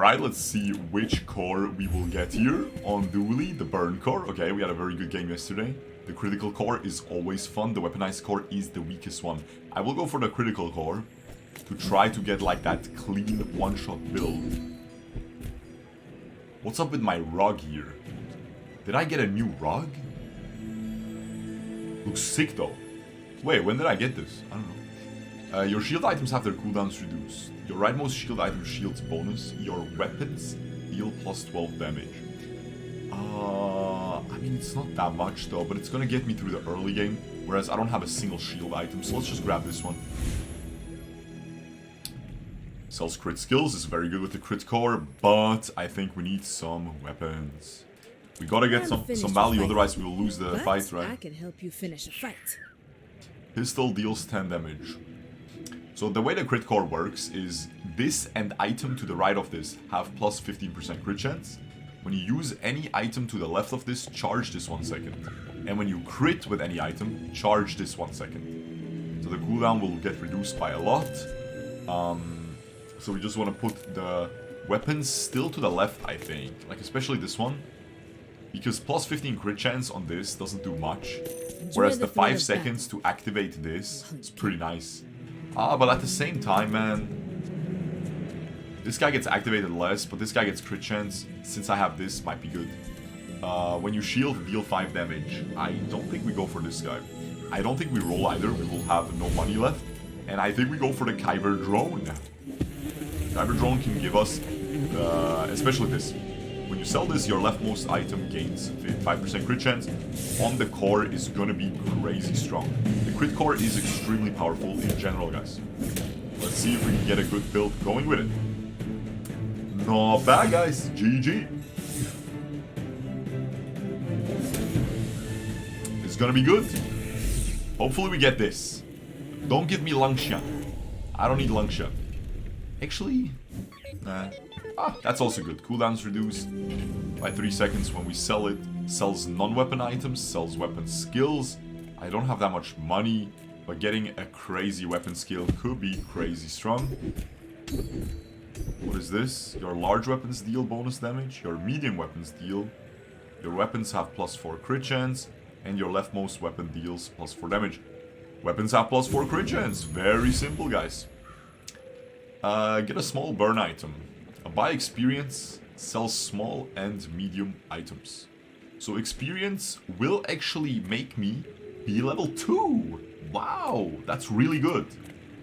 Alright, let's see which core we will get here on Dually, the burn core. Okay, we had a very good game yesterday. The critical core is always fun. The weaponized core is the weakest one. I will go for the critical core to try to get like that clean one-shot build. What's up with my rug here? Did I get a new rug? Looks sick though. Wait, when did I get this? I don't know. Your shield items have their cooldowns reduced. Your rightmost shield item shields bonus. Your weapons deal plus 12 damage. I mean, it's not that much though, but it's gonna get me through the early game. Whereas I don't have a single shield item, so let's just grab this one. Sells crit skills, is very good with the crit core, but I think we need some weapons. We gotta get some value, otherwise we will lose the fight, right? I can help you finish a fight. Pistol deals 10 damage. So the way the crit core works is this and item to the right of this have plus 15% crit chance. When you use any item to the left of this, charge this 1 second. And when you crit with any item, charge this 1 second. So the cooldown will get reduced by a lot. So we just want to put the weapons still to the left, I think. Like especially this one. Because plus 15 crit chance on this doesn't do much. Whereas the 5 seconds to activate this is pretty nice. But at the same time, man, this guy gets activated less, but this guy gets crit chance. Since I have this, might be good. When you shield, deal 5 damage. I don't think we go for this guy. I don't think we roll either. We will have no money left. And I think we go for the Kyber drone. Kyber drone can give us, especially this. When you sell this, your leftmost item gains 5% crit chance. On the core is gonna be crazy strong. The crit core is extremely powerful in general, guys. Let's see if we can get a good build going with it. Not bad, guys. GG. It's gonna be good. Hopefully we get this. Don't give me Langshan. I don't need Langshan. Actually, nah. That's also good. Cooldown's reduced by 3 seconds when we sell it. Sells non-weapon items, sells weapon skills. I don't have that much money, but getting a crazy weapon skill could be crazy strong. What is this? Your large weapons deal bonus damage. Your medium weapons deal. Your weapons have plus 4 crit chance. And your leftmost weapon deals plus 4 damage. Weapons have plus 4 crit chance. Very simple, guys. Get a small burn item. Buy experience, sells small and medium items. So experience will actually make me be level 2. Wow, that's really good.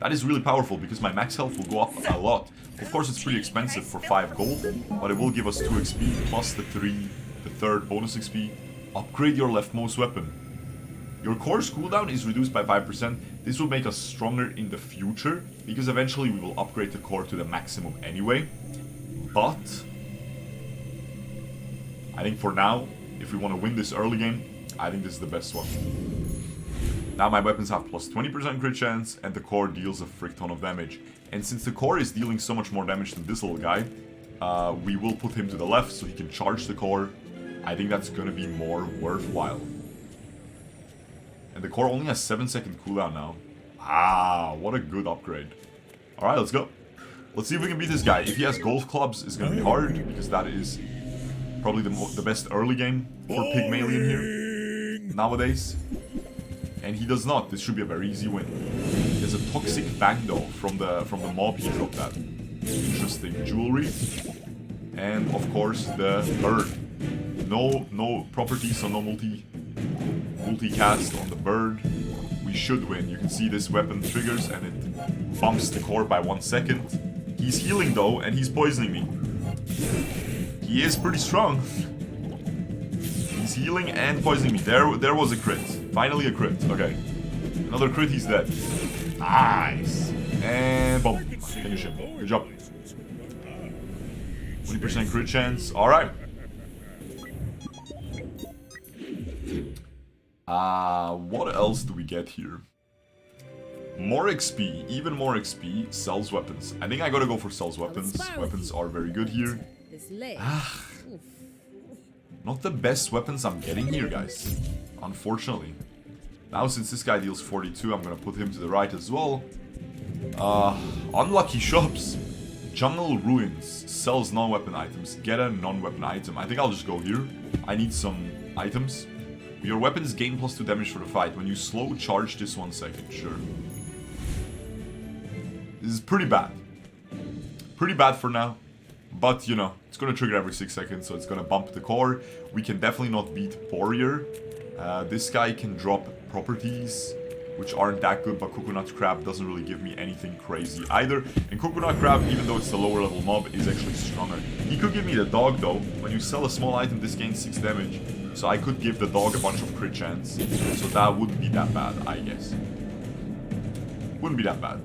That is really powerful because my max health will go up a lot. Of course it's pretty expensive for 5 gold, but it will give us 2 XP plus the 3rd bonus XP. Upgrade your leftmost weapon. Your core's cooldown is reduced by 5%. This will make us stronger in the future because eventually we will upgrade the core to the maximum anyway. But I think for now, if we want to win this early game, I think this is the best one. Now my weapons have plus 20% crit chance and the core deals a frick ton of damage. And since the core is dealing so much more damage than this little guy, we will put him to the left so he can charge the core. I think that's going to be more worthwhile. And the core only has 7-second cooldown now. What a good upgrade. Alright, let's go. Let's see if we can beat this guy. If he has golf clubs, it's going to be hard, because that is probably the best early game for Pygmalion here nowadays. And he does not. This should be a very easy win. There's a toxic fang though from the mob he dropped that. Interesting jewelry. And of course the bird. No properties, so no multi-cast on the bird. We should win. You can see this weapon triggers and it bumps the core by 1 second. He's healing though, and he's poisoning me. He is pretty strong. He's healing and poisoning me. There was a crit. Finally a crit. Okay. Another crit, he's dead. Nice. And boom. Finish him. Good job. 20% crit chance. Alright. What else do we get here? More XP, even more XP, sells weapons. I think I gotta go for sells weapons. Weapons are very good here. Not the best weapons I'm getting here, guys. Unfortunately. Now since this guy deals 42, I'm gonna put him to the right as well. Unlucky shops. Jungle Ruins sells non-weapon items. Get a non-weapon item. I think I'll just go here. I need some items. Your weapons gain +2 damage for the fight. When you slow charge this 1 second. Sure. This is pretty bad. Pretty bad for now. But, you know, it's gonna trigger every 6 seconds, so it's gonna bump the core. We can definitely not beat Warrior. This guy can drop properties, which aren't that good, but Coconut Crab doesn't really give me anything crazy either. And Coconut Crab, even though it's the lower level mob, is actually stronger. He could give me the dog though. When you sell a small item, this gains 6 damage. So I could give the dog a bunch of crit chance. So that wouldn't be that bad, I guess. Wouldn't be that bad.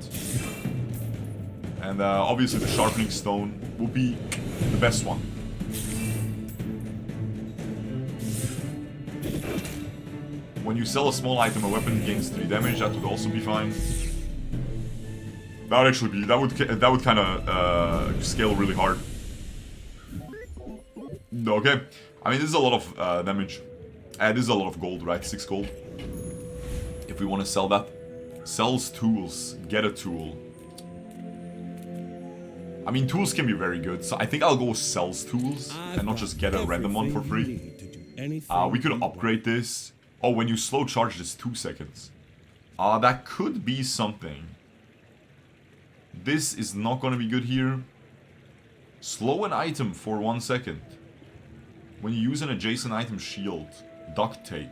And obviously the Sharpening Stone would be the best one. When you sell a small item, a weapon gains 3 damage. That would also be fine. That would actually be... That would kind of scale really hard. Okay. I mean, this is a lot of damage. This is a lot of gold, right? 6 gold. If we want to sell that. Sells tools. Get a tool. I mean, tools can be very good. So I think I'll go sells tools. And not just get a random one for free. We could upgrade this. Oh, when you slow charge this 2 seconds. That could be something. This is not gonna be good here. Slow an item for 1 second. When you use an adjacent item shield. Duct tape.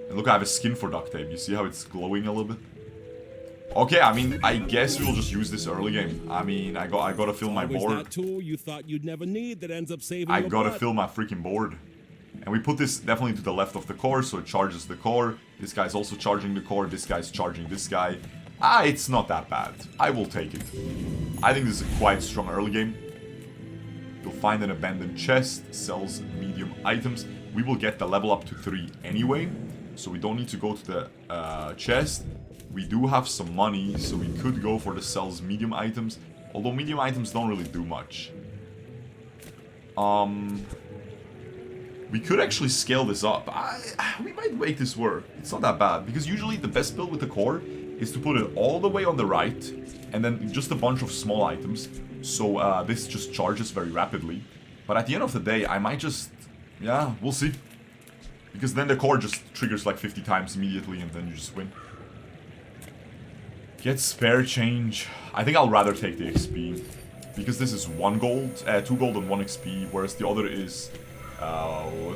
And look, I have a skin for duct tape. You see how it's glowing a little bit? Okay, I mean, I guess we'll just use this early game. I mean, I gotta fill my board. That tool you thought you'd never need that ends up saving I your gotta butt. fill my freaking board. And we put this definitely to the left of the core, so it charges the core. This guy's also charging the core. This guy's charging this guy. It's not that bad. I will take it. I think this is a quite strong early game. You'll find an abandoned chest. Sells medium items. We will get the level up to 3 anyway. So we don't need to go to the chest. We do have some money, so we could go for the sells medium items. Although medium items don't really do much. We could actually scale this up. We might make this work. It's not that bad. Because usually the best build with the core is to put it all the way on the right. And then just a bunch of small items. So this just charges very rapidly. But at the end of the day, I might just... Yeah, we'll see. Because then the core just triggers like 50 times immediately and then you just win. Get spare change. I think I'll rather take the XP. Because this is 1 gold, 2 gold and 1 XP. Whereas the other is...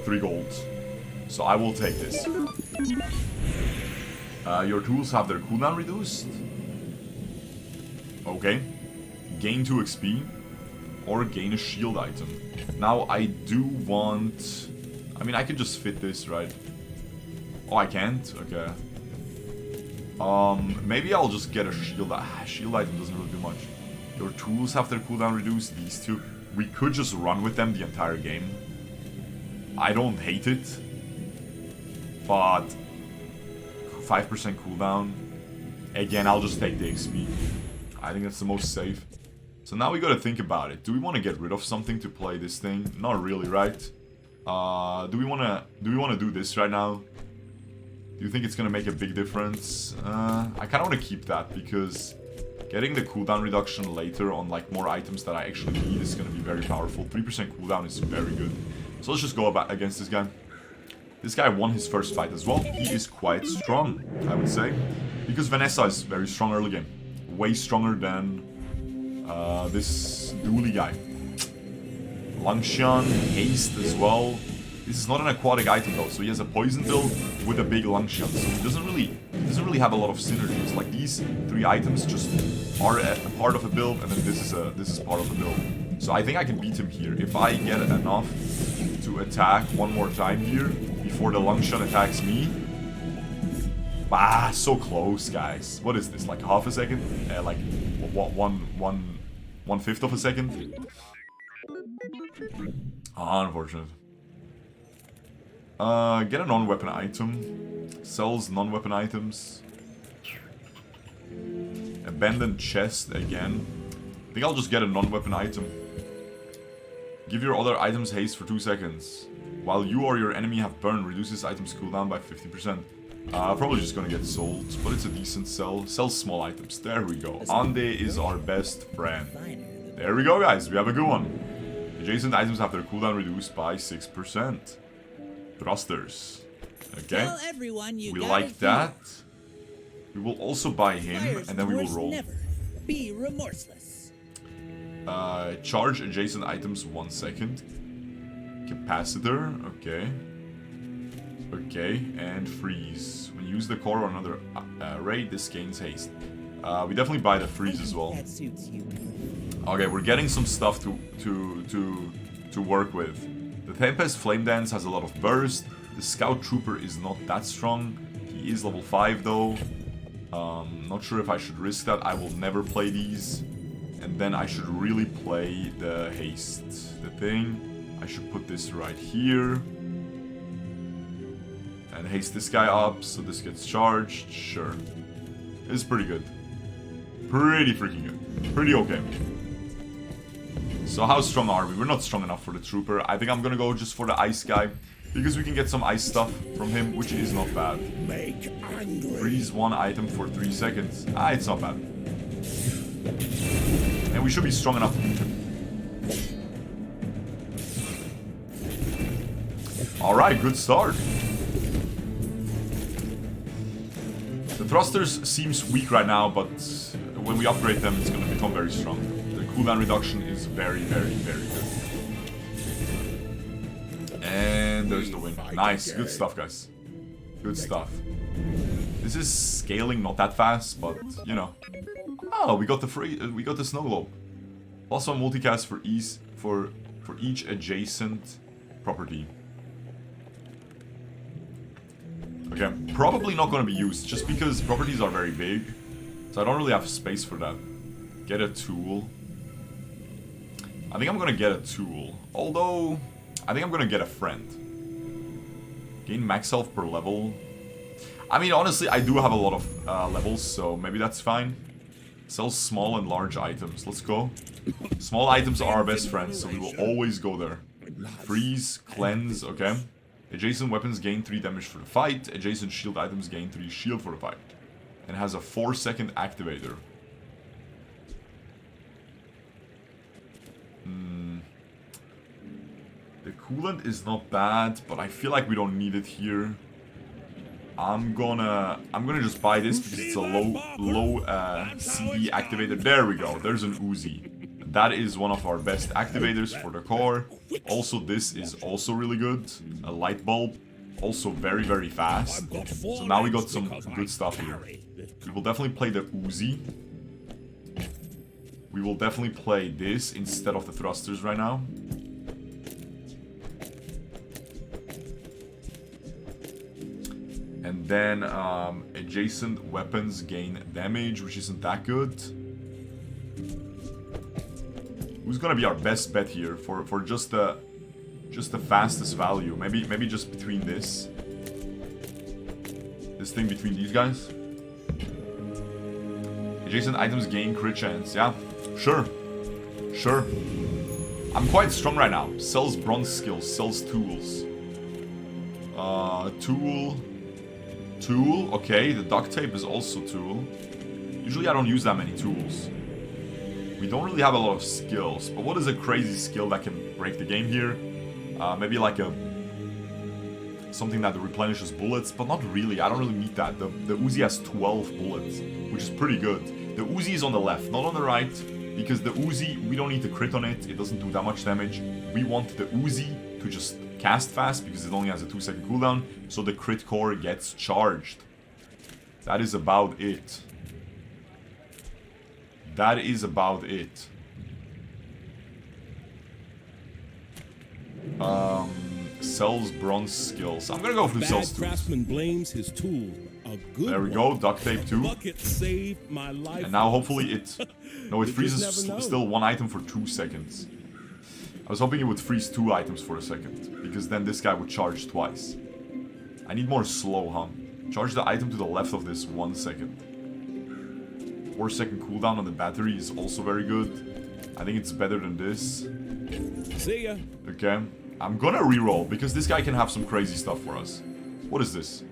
3 gold. So I will take this. Your tools have their cooldown reduced. Okay. Gain 2 XP. Or gain a shield item. Now I do want... I mean, I can just fit this, right? Oh, I can't? Okay. Maybe I'll just get a shield. Shield item doesn't really do much. Your tools have their cooldown reduced. These two. We could just run with them the entire game. I don't hate it, but 5% cooldown. Again, I'll just take the XP. I think that's the most safe. So now we gotta think about it. Do we want to get rid of something to play this thing? Not really, right? Do we wanna do this right now? Do you think it's gonna make a big difference? I kind of want to keep that because getting the cooldown reduction later on like more items that I actually need is gonna be very powerful. 3% cooldown is very good. So let's just go against this guy. This guy won his first fight as well. He is quite strong, I would say. Because Vanessa is very strong early game. Way stronger than this Dooley guy. Langshan, haste as well. This is not an aquatic item though, so he has a poison build with a big Langshan. So he doesn't really have a lot of synergies. Like these 3 items just are a part of a build, and then this is part of a build. So I think I can beat him here if I get enough to attack one more time here before the Langshan attacks me. So close, guys. What is this? Like half a second? Like 1/5 of a second? Unfortunate. Get a non-weapon item. Sells non-weapon items. Abandoned chest again. I think I'll just get a non-weapon item. Give your other items haste for 2 seconds. While you or your enemy have burned, reduces items cooldown by 50%. Probably just gonna get sold, but it's a decent sell. Sells small items. There we go. Ande is our best friend. There we go, guys. We have a good one. Adjacent items have their cooldown reduced by 6%. Thrusters. Okay. Tell everyone you We got like it. that. We will also buy him, Fire's and then we will worse roll. Never. Be remorseless. Charge adjacent items 1 second. Capacitor, okay. Okay, and freeze. When you use the core on another raid, this gains haste. We definitely buy the freeze as well. That suits you. Okay, we're getting some stuff to work with. The Tempest Flame Dance has a lot of burst. The Scout Trooper is not that strong. He is level 5 though. Not sure if I should risk that. I will never play these. And then I should really play the haste. The thing. I should put this right here. And haste this guy up so this gets charged. Sure. It's pretty good. Pretty freaking good. Pretty okay. So how strong are we? We're not strong enough for the Trooper. I think I'm gonna go just for the Ice guy. Because we can get some ice stuff from him, which is not bad. Make angry. Freeze 1 item for 3 seconds. Ah, it's not bad. And we should be strong enough to beat him. Alright, good start. The thrusters seems weak right now, but when we upgrade them, it's going to become very strong. The cooldown reduction is very, very, very good. And there's the win. Nice, good stuff, guys. Good stuff. This is scaling not that fast, but you know. Oh, we got the snow globe. +1 multicast for each adjacent property. Okay, probably not going to be used, just because properties are very big. So I don't really have space for that. Get a tool. I think I'm going to get a tool. Although, I think I'm going to get a friend. Gain max health per level. I mean, honestly, I do have a lot of levels, so maybe that's fine. Sell small and large items. Let's go. Small items are our best friends, so we will always go there. Freeze, cleanse, okay. Adjacent weapons gain 3 damage for the fight. Adjacent shield items gain 3 shield for the fight. And has a 4-second activator. The coolant is not bad, but I feel like we don't need it here. I'm gonna just buy this because it's a low CD activator. There we go. There's an Uzi. That is one of our best activators for the core. Also, this is also really good. A light bulb. Also very, very fast. So now we got some good stuff here. We will definitely play the Uzi. We will definitely play this instead of the thrusters right now. And then adjacent weapons gain damage, which isn't that good. Who's gonna be our best bet here for just the fastest value? Maybe just between this thing between these guys. Adjacent items gain crit chance. Yeah, sure. I'm quite strong right now. Sells bronze skills, sells tools. Tool. Okay, the duct tape is also tool. Usually I don't use that many tools. We don't really have a lot of skills, but what is a crazy skill that can break the game here? Maybe like something that replenishes bullets, but not really. I don't really need that. The Uzi has 12 bullets, which is pretty good. The Uzi is on the left, not on the right, because the Uzi, we don't need to crit on it. It doesn't do that much damage. We want the Uzi to just cast fast because it only has a 2-second cooldown, so the crit core gets charged. That is about it. That is about it. Sells bronze skills. I'm gonna go for sells tools. Craftsman blames his tool. A good There we go, duct tape too. Bucket saved my life. And now hopefully it... No, it You freezes just never know. still 1 item for 2 seconds. I was hoping it would freeze 2 items for a second, because then this guy would charge twice. I need more slow, huh? Charge the item to the left of this 1 second. 4-second cooldown on the battery is also very good. I think it's better than this. See ya. Okay. I'm gonna reroll, because this guy can have some crazy stuff for us. What is this?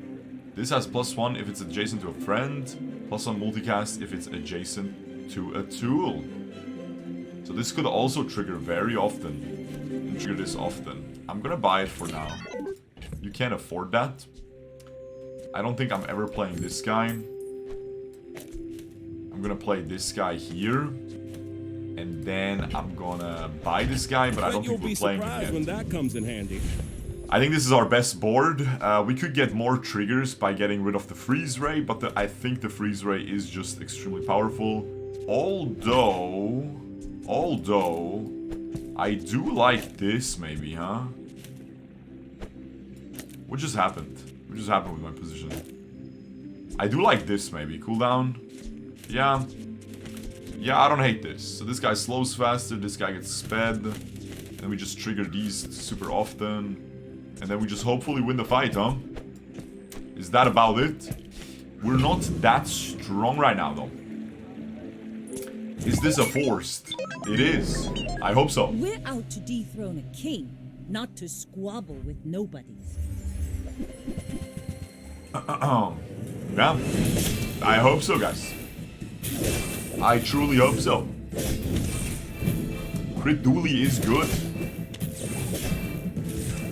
This has +1 if it's adjacent to a friend. +1 multicast if it's adjacent to a tool. So this could also trigger very often. And trigger this often. I'm gonna buy it for now. You can't afford that. I don't think I'm ever playing this guy. I'm gonna play this guy here. And then I'm gonna buy this guy, but I don't think we're playing him yet. When that comes in handy. I think this is our best board. We could get more triggers by getting rid of the freeze ray, but I think the freeze ray is just extremely powerful. Although, I do like this maybe, huh? What just happened? What just happened with my position? I do like this maybe. Cooldown. Yeah. Yeah, I don't hate this. So this guy slows faster, this guy gets sped. And we just trigger these super often. And then we just hopefully win the fight, huh? Is that about it? We're not that strong right now, though. Is this a forced? It is. I hope so. We're out to dethrone a king, not to squabble with nobodies. Yeah. I hope so, guys. I truly hope so. Crit Dooley is good.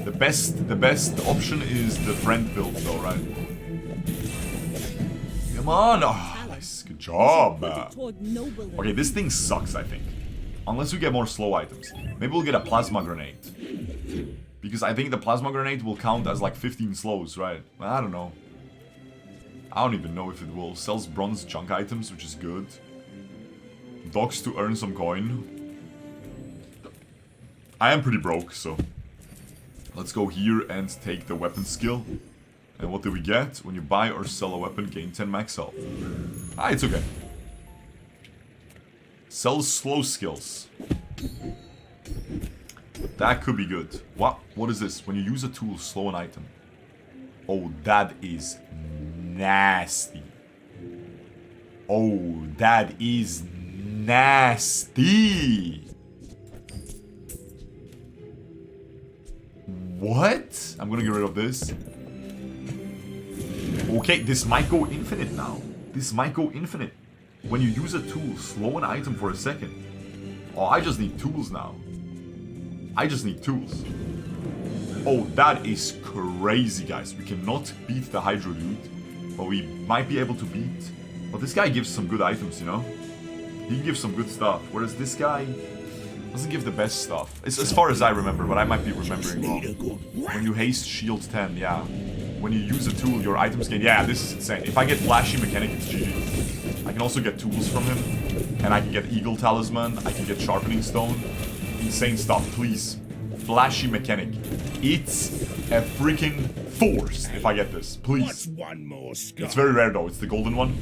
The best option is the friend build though, right? Come on! Oh, nice. Good job. Okay, this thing sucks, I think. Unless we get more slow items. Maybe we'll get a plasma grenade. Because I think the plasma grenade will count as like 15 slows, right? I don't know. I don't even know if it will. Sells bronze junk items, which is good. Docks to earn some coin. I am pretty broke, so... Let's go here and take the weapon skill. And what do we get? When you buy or sell a weapon, gain 10 max health. Ah, it's okay. Sells slow skills. That could be good. What? What is this? When you use a tool, slow an item. Oh, that is nasty. Oh, that is nasty. What? I'm gonna get rid of this. Okay, this might go infinite now. This might go infinite. When you use a tool, slow an item for a second. Oh, I just need tools now. I just need tools. Oh, that is crazy, guys. We cannot beat the Hydro dude, but we might be able to beat. But this guy gives some good items, you know? He gives some good stuff, whereas this guy doesn't give the best stuff. It's as far as I remember, but I might be remembering wrong. When you haste shield 10, yeah. When you use a tool, your items gain... Yeah, this is insane. If I get flashy mechanic, it's GG. I can also get tools from him. And I can get eagle talisman. I can get sharpening stone. Insane stuff, please. Flashy mechanic. It's a freaking force if I get this. Please. What's one more scar? It's very rare though. It's the golden one.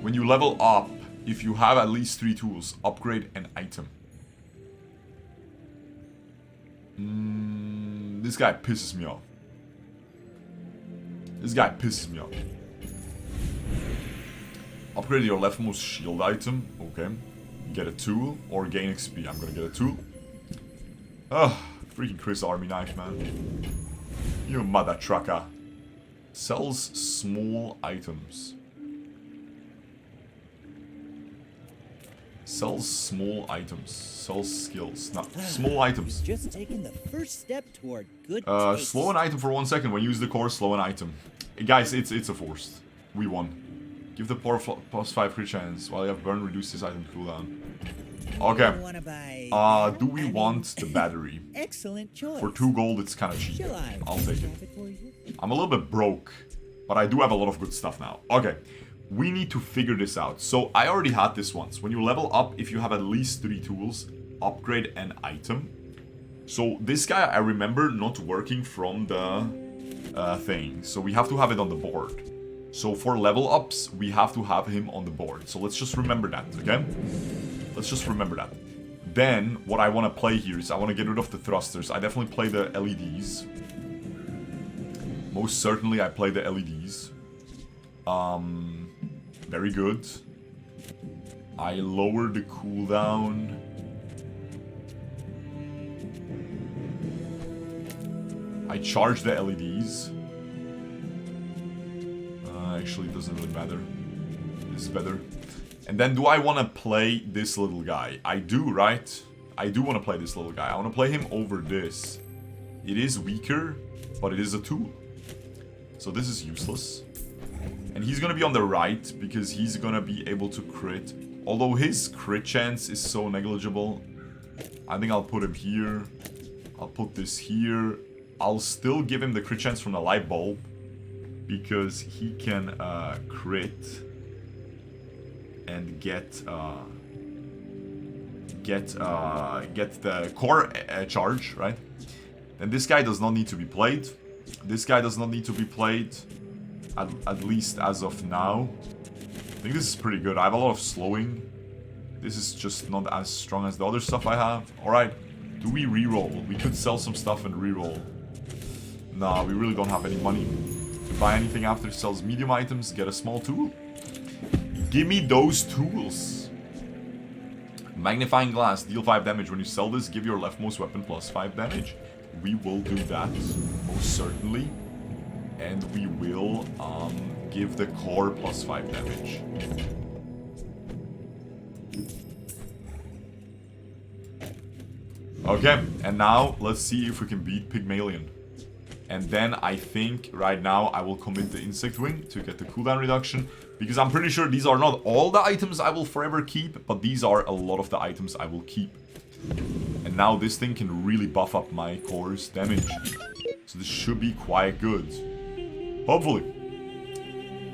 When you level up, if you have at least 3 tools, upgrade an item. This guy pisses me off. This guy pisses me off. Upgrade your leftmost shield item. Okay. Get a tool or gain XP. I'm gonna get a tool. Ugh. Freaking Chris Army Knife, man. You mother trucker. Sells small items. Sells small items. Sells skills. No, small items. Just taking the first step toward good taste. Slow an item for 1 second. When you use the core, slow an item. Guys, it's a forced. We won. Give the poor plus 5 crit chance while you have burn, reduce this item cooldown. Okay. Do we want the battery? Excellent choice. For 2 gold, it's kind of cheap. I'll take it. For you? I'm a little bit broke, but I do have a lot of good stuff now. Okay. We need to figure this out. So I already had this once. When you level up, if you have at least 3 tools, upgrade an item. So this guy, I remember not working from the thing. So we have to have it on the board. So for level ups, we have to have him on the board. So let's just remember that, okay? Let's just remember that. Then, what I want to play here is I want to get rid of the thrusters. I definitely play the LEDs. Most certainly I play the LEDs. Very good. I lower the cooldown. I charge the LEDs. Actually, it doesn't really matter. is better. And then do I want to play this little guy? I do, right? I do want to play this little guy. I want to play him over this. It is weaker, but it is a tool. So this is useless. And he's going to be on the right because he's going to be able to crit. Although his crit chance is so negligible. I think I'll put him here. I'll put this here. I'll still give him the crit chance from the light bulb. Because he can crit. And get the core charge, right? And this guy does not need to be played. This guy does not need to be played. At least as of now. I think this is pretty good. I have a lot of slowing. This is just not as strong as the other stuff I have. Alright. Do we reroll? We could sell some stuff and reroll. Nah, we really don't have any money to buy anything after it sells medium items. Get a small tool. Give me those tools. Magnifying glass. Deal 5 damage. When you sell this, give your leftmost weapon plus 5 damage. We will do that. Most certainly. And we will give the core plus 5 damage. Okay, and now let's see if we can beat Pygmalion. And then I think right now I will commit the Insect Wing to get the cooldown reduction. Because I'm pretty sure these are not all the items I will forever keep, but these are a lot of the items I will keep. And now this thing can really buff up my core's damage. So this should be quite good. Hopefully.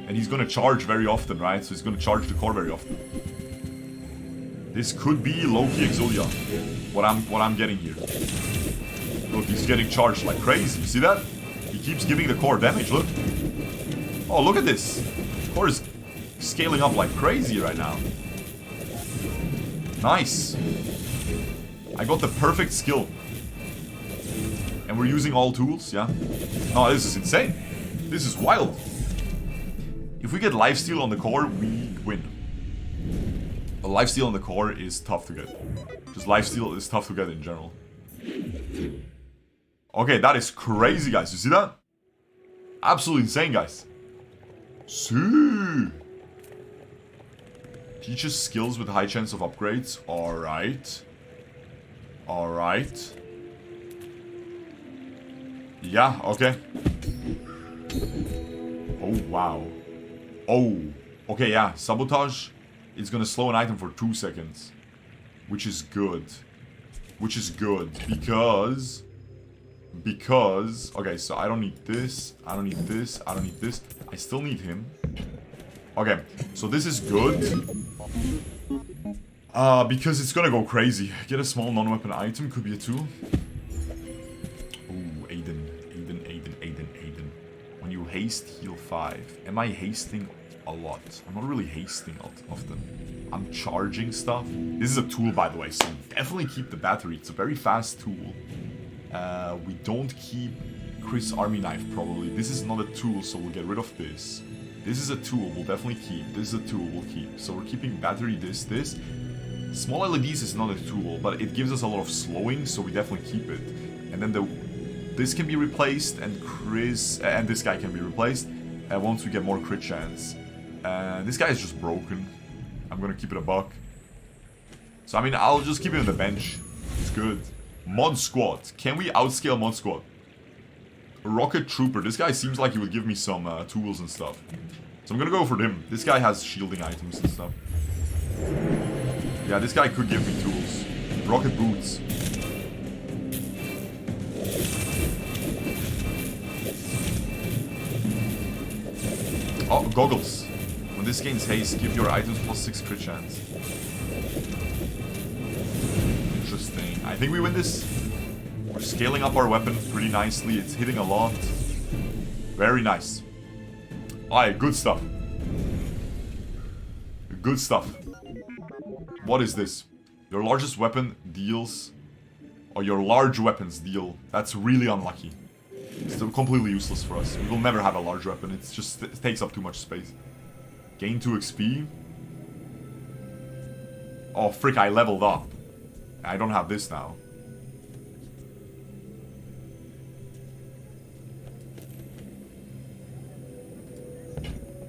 And he's gonna charge very often, right? So he's gonna charge the core very often. This could be low-key Exodia. What I'm getting here. Look, he's getting charged like crazy. You see that? He keeps giving the core damage, look. Oh, look at this. Core is scaling up like crazy right now. Nice. I got the perfect skill. And we're using all tools, yeah? No, this is insane. This is wild. If we get lifesteal on the core, we win. A lifesteal on the core is tough to get. Just lifesteal is tough to get in general. Okay, that is crazy, guys. You see that? Absolutely insane, guys. See. Teaches skills with high chance of upgrades. Alright. Alright. Yeah, okay. Oh, wow. Oh. Okay, yeah. Sabotage is gonna slow an item for 2 seconds. Which is good. Which is good. Because... Okay, so I don't need this. I don't need this. I don't need this. I still need him. Okay, so this is good. Because it's gonna go crazy. Get a small non-weapon item. Could be a tool. Ooh, Aiden. When you haste, heal 5. Am I hasting a lot? I'm not really hasting often. I'm charging stuff. This is a tool, by the way, so definitely keep the battery. It's a very fast tool. We don't keep Chris' army knife, probably. This is not a tool, so we'll get rid of this. This is a tool, we'll definitely keep. This is a tool, we'll keep. So we're keeping battery, this. Small LEDs is not a tool, but it gives us a lot of slowing, so we definitely keep it. And then this can be replaced, and and this guy can be replaced once we get more crit chance. This guy is just broken. I'm gonna keep it a buck. So I mean, I'll just keep it on the bench. It's good. Mod Squad. Can we outscale Mod Squad? Rocket Trooper. This guy seems like he would give me some tools and stuff. So I'm gonna go for him. This guy has shielding items and stuff. Yeah, this guy could give me tools. Rocket Boots. Oh, Goggles. When this gains haste, give your items plus 6 crit chance. Interesting. I think we win this. We're scaling up our weapon pretty nicely. It's hitting a lot. Very nice. Alright, good stuff. Good stuff. What is this? Your largest weapon deals... Or your large weapons deal. That's really unlucky. It's completely useless for us. We will never have a large weapon. It takes up too much space. Gain 2 XP. Oh, frick, I leveled up. I don't have this now.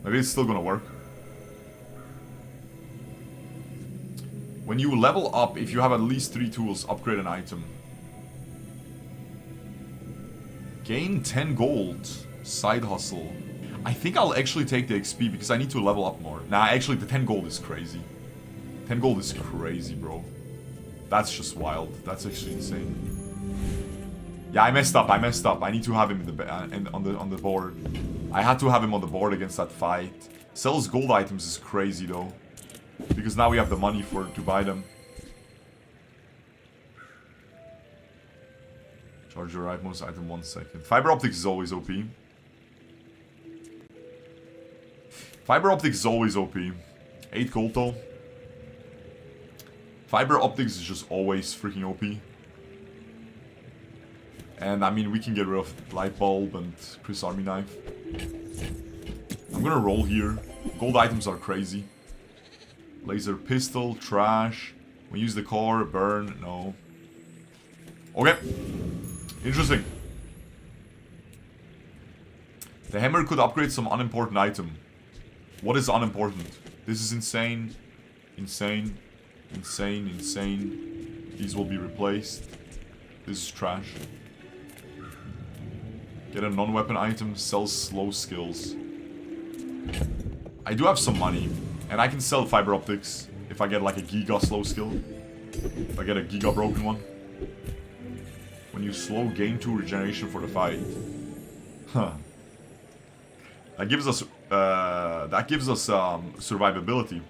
Maybe it's still gonna work. When you level up, if you have at least 3 tools, upgrade an item. Gain 10 gold. Side hustle. I think I'll actually take the XP because I need to level up more. Nah, actually the 10 gold is crazy. 10 gold is crazy, bro. That's just wild. That's actually insane. Yeah, I messed up. I need to have him in the on the board. I had to have him on the board against that fight. Sells gold items is crazy though. Because now we have the money to buy them. Charge your rightmost item 1 second. Fiber optics is always OP. Fiber optics is always OP. 8 gold though. Fiber optics is just always freaking OP. And I mean, we can get rid of light bulb and Chris Army knife. I'm gonna roll here. Gold items are crazy. Laser pistol, trash. We use the core, burn, no. Okay. Interesting. The hammer could upgrade some unimportant item. What is unimportant? This is insane. Insane. Insane, insane. These will be replaced. This is trash. Get a non-weapon item, sells slow skills. I do have some money. And I can sell fiber optics if I get like a giga slow skill. If I get a giga broken one. When you slow, gain 2 regeneration for the fight. Huh. That gives us survivability.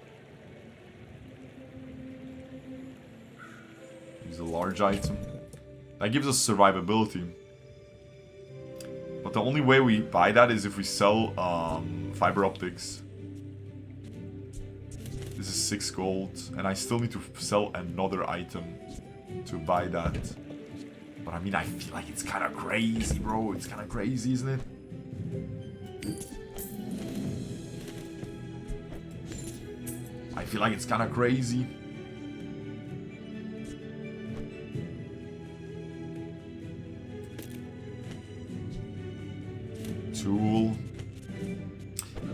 Use a large item. That gives us survivability. But the only way we buy that is if we sell fiber optics. This is 6 gold, and I still need to sell another item to buy that. But I mean, I feel like it's kind of crazy, bro. It's kind of crazy, isn't it? I feel like it's kind of crazy. Tool.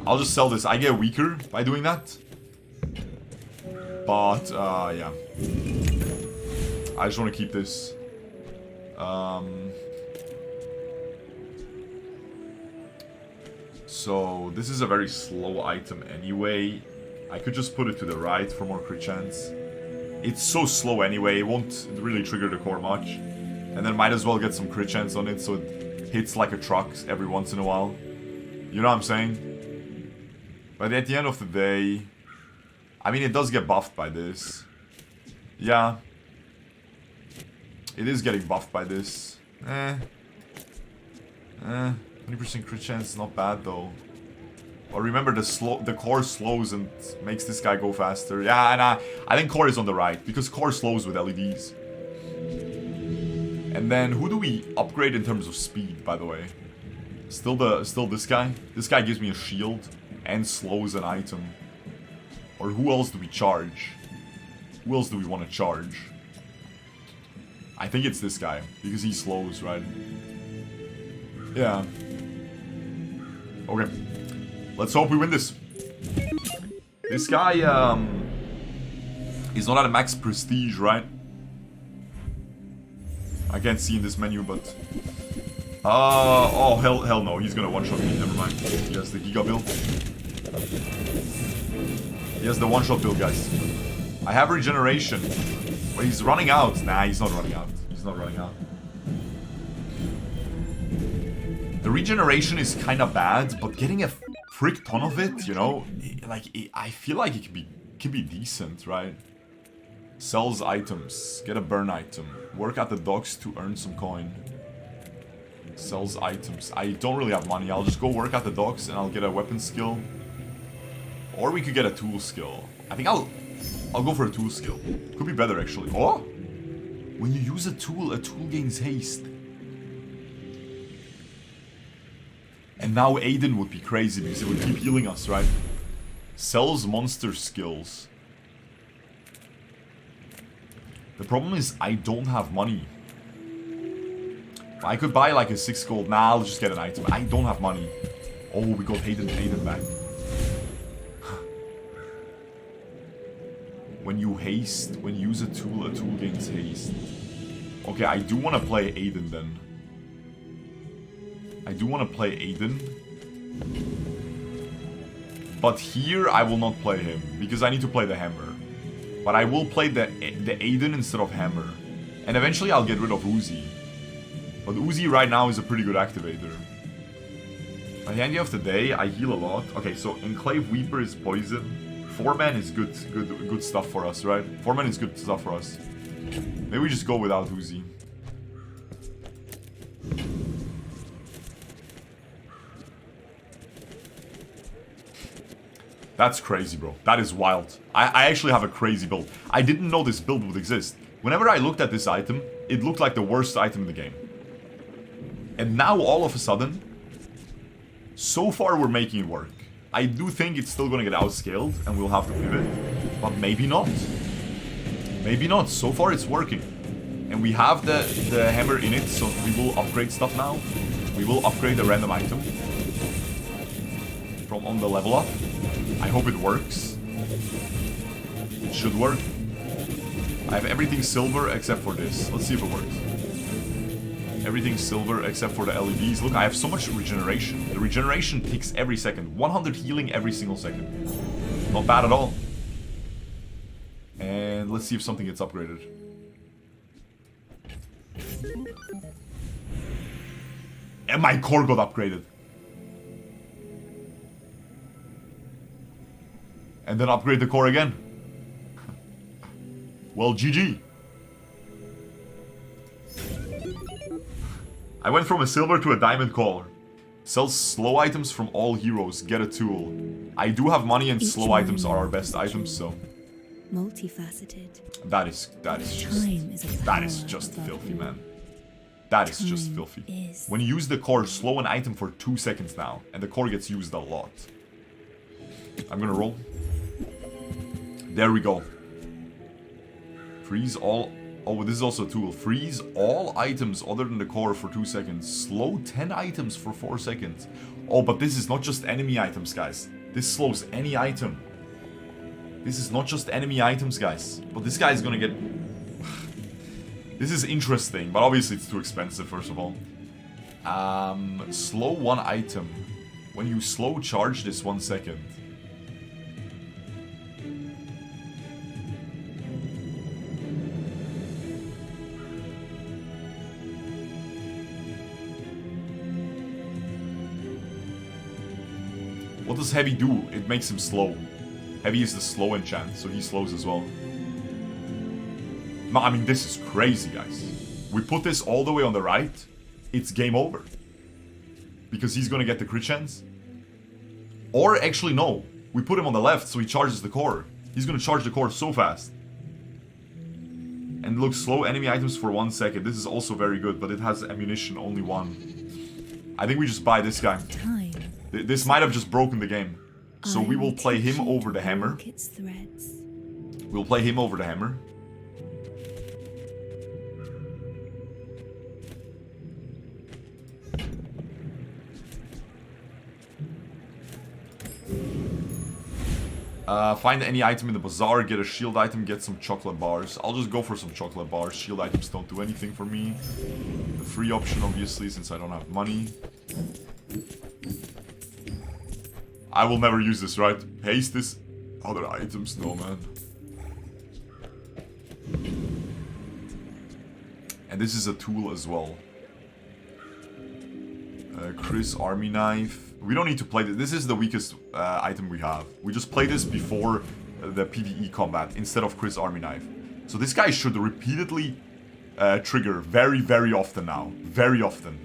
I'll just sell this. I get weaker by doing that. But, yeah. I just want to keep this. So, this is a very slow item anyway. I could just put it to the right for more crit chance. It's so slow anyway, it won't really trigger the core much. And then might as well get some crit chance on it so it hits like a truck every once in a while. You know what I'm saying? But at the end of the day... I mean, it does get buffed by this. Yeah. It is getting buffed by this. 20% crit chance is not bad though. But remember, the core slows and makes this guy go faster. Yeah, and I think core is on the right, because core slows with LEDs. And then, who do we upgrade in terms of speed, by the way? Still this guy? This guy gives me a shield and slows an item. Or who else do we charge? Who else do we want to charge? I think it's this guy, because he slows, right? Yeah. Okay. Let's hope we win this. This guy, is not at a max prestige, right? I can't see in this menu, but... oh, hell no. He's gonna one-shot me. Never mind. He has the Giga build. He has the one-shot build, guys. I have regeneration. Wait, he's running out. Nah, he's not running out. He's not running out. The regeneration is kind of bad, but getting a frick ton of it, you know, like, I feel like it can be decent, right? Sells items. Get a burn item. Work at the docks to earn some coin. Sells items. I don't really have money. I'll just go work at the docks and I'll get a weapon skill. Or we could get a tool skill. I think I'll go for a tool skill. Could be better, actually. Oh! When you use a tool gains haste. And now Aiden would be crazy because it would keep healing us, right? Sells monster skills. The problem is I don't have money. I could buy like a 6 gold. Nah, I'll just get an item. I don't have money. Oh, we got Aiden back. When you haste. When you use a tool gains haste. Okay, I do want to play Aiden then. I do want to play Aiden. But here I will not play him, because I need to play the hammer. But I will play the Aiden instead of hammer. And eventually I'll get rid of Uzi. But Uzi right now is a pretty good activator. My handy of the day, I heal a lot. Okay, so Enclave Weeper is poison. 4-man is good stuff for us, right? 4-man is good stuff for us. Maybe we just go without Uzi. That's crazy, bro. That is wild. I actually have a crazy build. I didn't know this build would exist. Whenever I looked at this item, it looked like the worst item in the game. And now, all of a sudden, so far we're making it work. I do think it's still gonna get outscaled, and we'll have to pivot. But maybe not. Maybe not. So far it's working. And we have the hammer in it, so we will upgrade stuff now. We will upgrade a random item. From on the level up. I hope it works. It should work. I have everything silver except for this. Let's see if it works. Everything silver except for the LEDs. Look, I have so much regeneration. The regeneration ticks every second. 100 healing every single second. Not bad at all. And let's see if something gets upgraded. And my core got upgraded. And then upgrade the core again. Well, GG. I went from a silver to a diamond collar. Sell slow items from all heroes. Get a tool. I do have money and slow items are our best items, so... Multifaceted. That is just filthy, man. That is just filthy. When you use the core, slow an item for 2 seconds now. And the core gets used a lot. I'm gonna roll. There we go. Freeze all... Oh, this is also a tool. Freeze all items other than the core for 2 seconds. Slow 10 items for 4 seconds. Oh, but this is not just enemy items, guys. This slows any item. This is not just enemy items, guys. But this guy is gonna get... This is interesting, but obviously it's too expensive, first of all. Slow one item. When you slow charge this 1 second. What does Heavy do? It makes him slow. Heavy is the slow enchant, so he slows as well. No, I mean, this is crazy, guys. We put this all the way on the right, it's game over. Because he's gonna get the crit chance. Or actually, no. We put him on the left, so he charges the core. He's gonna charge the core so fast. And look, slow enemy items for 1 second. This is also very good, but it has ammunition, only 1. I think we just buy this guy. This might have just broken the game. So we will play him over the hammer. We'll play him over the hammer. Find any item in the bazaar, get a shield item, get some chocolate bars. I'll just go for some chocolate bars. Shield items don't do anything for me. The free option, obviously, since I don't have money. I will never use this, right? Haste this. Other items, no, man. And this is a tool as well. Chris Army Knife. We don't need to play this. This is the weakest item we have. We just play this before the PvE combat instead of Chris Army Knife. So this guy should repeatedly trigger very, very often now. Very often.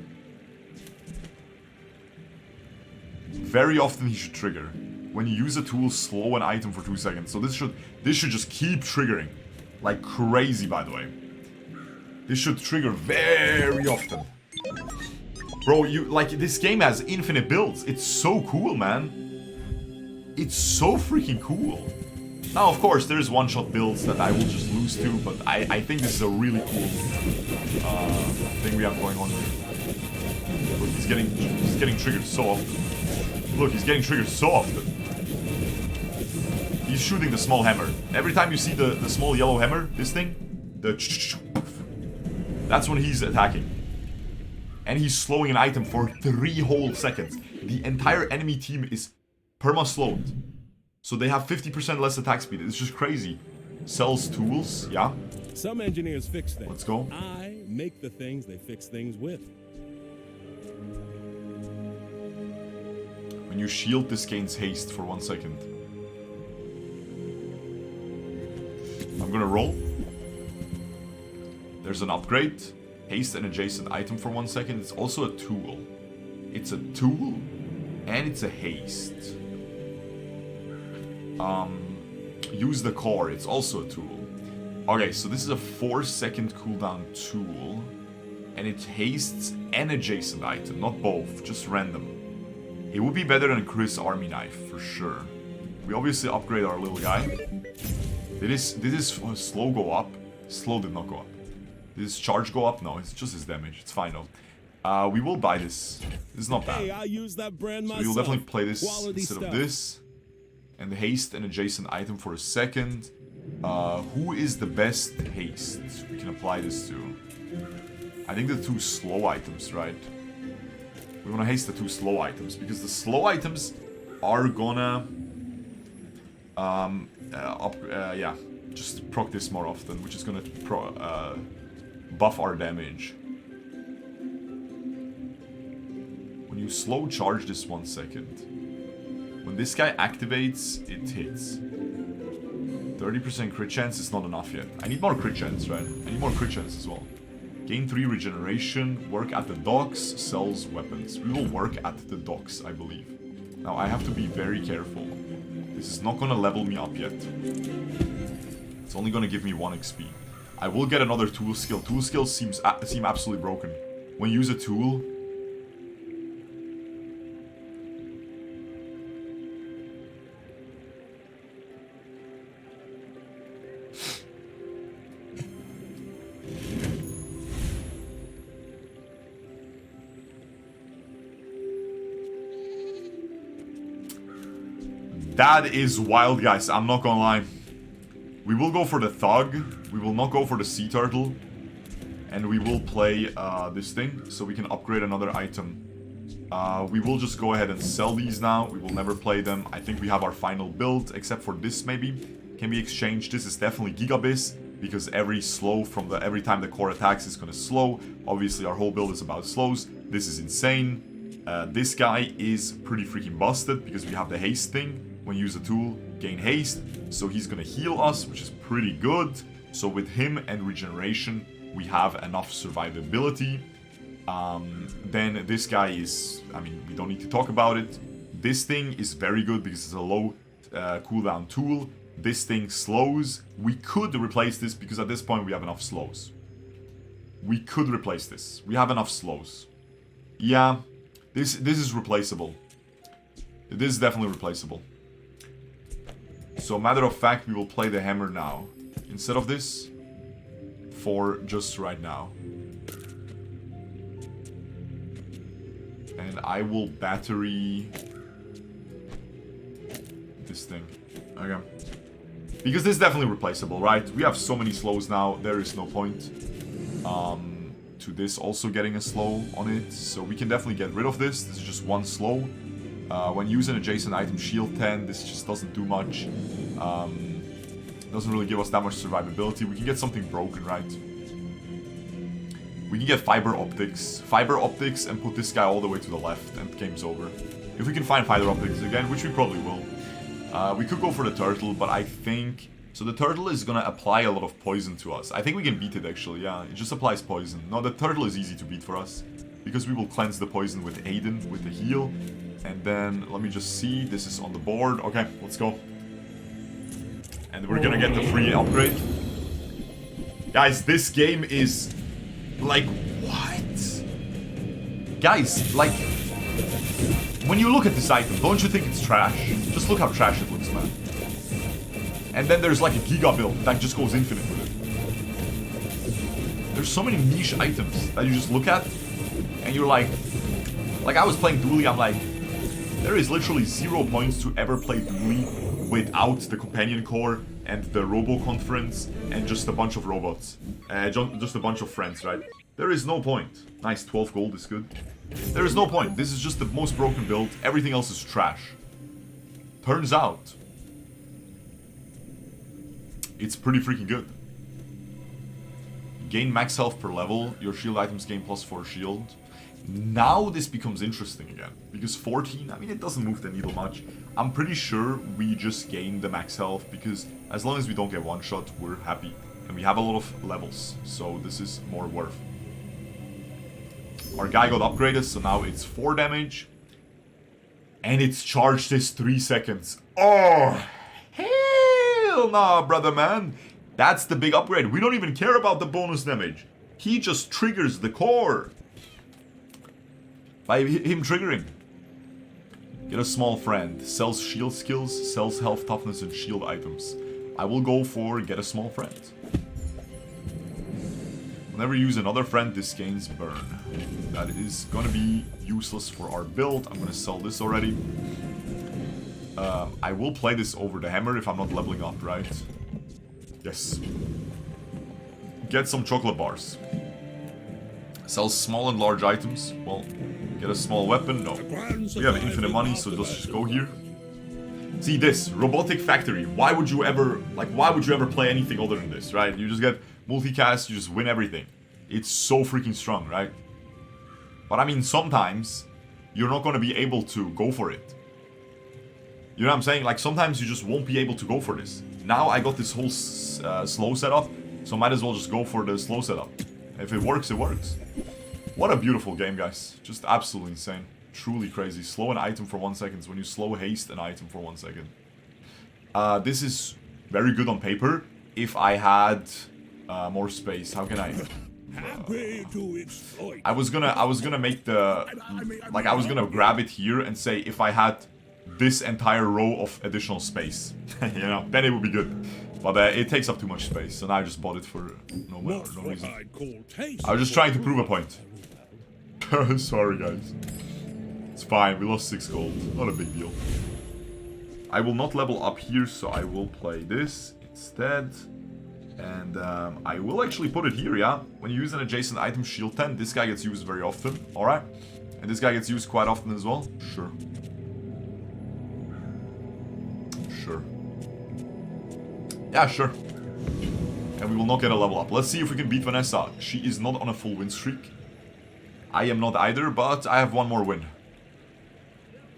Very often he should trigger. When you use a tool, slow an item for 2 seconds. So this should just keep triggering. Like crazy, by the way. This should trigger very often. Bro, this game has infinite builds. It's so cool, man. It's so freaking cool. Now, of course, there's one-shot builds that I will just lose to, but I think this is a really cool thing we have going on here. Look, he's getting triggered so often. Look, he's getting triggered so often. He's shooting the small hammer. Every time you see the small yellow hammer, this thing, that's when he's attacking. And he's slowing an item for 3 whole seconds. The entire enemy team is perma-slowed. So they have 50% less attack speed. It's just crazy. Sells tools, yeah. Some engineers fix things. Let's go. I make the things they fix things with. When you shield, this gains haste for 1 second. I'm gonna roll. There's an upgrade. Haste an adjacent item for 1 second. It's also a tool. It's a tool and it's a haste. Use the core. It's also a tool. Okay, so this is a 4-second cooldown tool. And it hastes an adjacent item, not both, just random. It would be better than Chris' army knife, for sure. We obviously upgrade our little guy. Did his slow go up? Slow did not go up. Did his charge go up? No, it's just his damage. It's fine though. We will buy this. This is not bad. Hey, I use that brand So myself. we will definitely play this Quality instead stuff. of this. And haste an adjacent item for a second. Who is the best haste we can apply this to? I think the 2 slow items, right? We want to haste the 2 slow items because the slow items are gonna yeah, just proc this more often, which is gonna buff our damage. When you slow charge this 1 second, when this guy activates, it hits. 30% crit chance is not enough yet. I need more crit chance, right? I need more crit chance as well. Gain 3 regeneration, work at the docks, sells weapons. We will work at the docks, I believe. Now I have to be very careful. This is not gonna level me up yet. It's only gonna give me 1 XP. I will get another tool skill. Tool skills seem absolutely broken. When you use a tool... That is wild, guys. I'm not gonna lie. We will go for the Thug. We will not go for the Sea Turtle. And we will play this thing, so we can upgrade another item. We will just go ahead and sell these now. We will never play them. I think we have our final build, except for this maybe. Can be exchanged. This is definitely Gigabis, because every time the core attacks is gonna slow. Obviously, our whole build is about slows. This is insane. This guy is pretty freaking busted, because we have the haste thing. When you use a tool, gain haste, so he's gonna heal us, which is pretty good. So with him and regeneration, we have enough survivability. Then this guy is, I mean, we don't need to talk about it. This thing is very good because it's a low cooldown tool. This thing slows. We could replace this because at this point we have enough slows. We could replace this. We have enough slows. Yeah, this is replaceable. This is definitely replaceable. So matter of fact, we will play the hammer now. Instead of this, for just right now. And I will battery this thing. Okay. Because this is definitely replaceable, right? We have so many slows now, there is no point to this also getting a slow on it. So we can definitely get rid of this. This is just 1 slow. When using adjacent item shield 10, this just doesn't do much. Doesn't really give us that much survivability. We can get something broken, right? We can get fiber optics. Fiber optics and put this guy all the way to the left and game's over. If we can find fiber optics again, which we probably will. We could go for the turtle, but I think... So the turtle is gonna apply a lot of poison to us. I think we can beat it actually, yeah. It just applies poison. No, the turtle is easy to beat for us. Because we will cleanse the poison with Aiden, with the heal. And then, let me just see, this is on the board. Okay, let's go. And we're gonna get the free upgrade. Guys, this game is... Like, what? Guys, like... When you look at this item, don't you think it's trash? Just look how trash it looks, man. And then there's like a Giga build that just goes infinite with it. There's so many niche items that you just look at, and you're like I was playing Dually, I'm like, there is literally 0 points to ever play Dually without the companion core and the robo conference and just a bunch of robots. Just a bunch of friends, right? There is no point. Nice, 12 gold is good. There is no point. This is just the most broken build. Everything else is trash. Turns out, it's pretty freaking good. Gain max health per level. Your shield items gain +4 shield. Now this becomes interesting again. Because 14, I mean, it doesn't move the needle much. I'm pretty sure we just gain the max health because as long as we don't get one shot, we're happy. And we have a lot of levels, so this is more worth. Our guy got upgraded, so now it's 4 damage. And it's charged this 3 seconds. Oh, hell nah, brother man. That's the big upgrade. We don't even care about the bonus damage. He just triggers the core. By him triggering. Get a small friend. Sells shield skills, sells health, toughness, and shield items. I will go for get a small friend. Whenever you use another friend, this gains burn. That is gonna be useless for our build. I'm gonna sell this already. I will play this over the hammer if I'm not leveling up, right? Yes. Get some chocolate bars. Sells small and large items. Well, get a small weapon. No. We have infinite money, so let's just go here. See this, robotic factory. Why would you ever play anything other than this, right? You just get multicast, you just win everything. It's so freaking strong, right? But I mean, sometimes you're not going to be able to go for it. You know what I'm saying? Like, sometimes you just won't be able to go for this. Now I got this whole slow setup, so might as well just go for the slow setup. If it works, it works. What a beautiful game, guys. Just absolutely insane. Truly crazy. Slow an item for 1 second. When you slow haste an item for 1 second. This is very good on paper. If I had more space, how can I? I was gonna make the I was gonna grab it here and say if I had this entire row of additional space, you know, then it would be good. But it takes up too much space, so now I just bought it for no reason. I was just trying to prove a point. Sorry, guys. It's fine, we lost 6 gold. Not a big deal. I will not level up here, so I will play this instead. And I will actually put it here, yeah? When you use an adjacent item, shield 10, this guy gets used very often, alright? And this guy gets used quite often as well? Sure. Sure. Yeah, sure. And we will not get a level up. Let's see if we can beat Vanessa. She is not on a full win streak. I am not either, but I have one more win.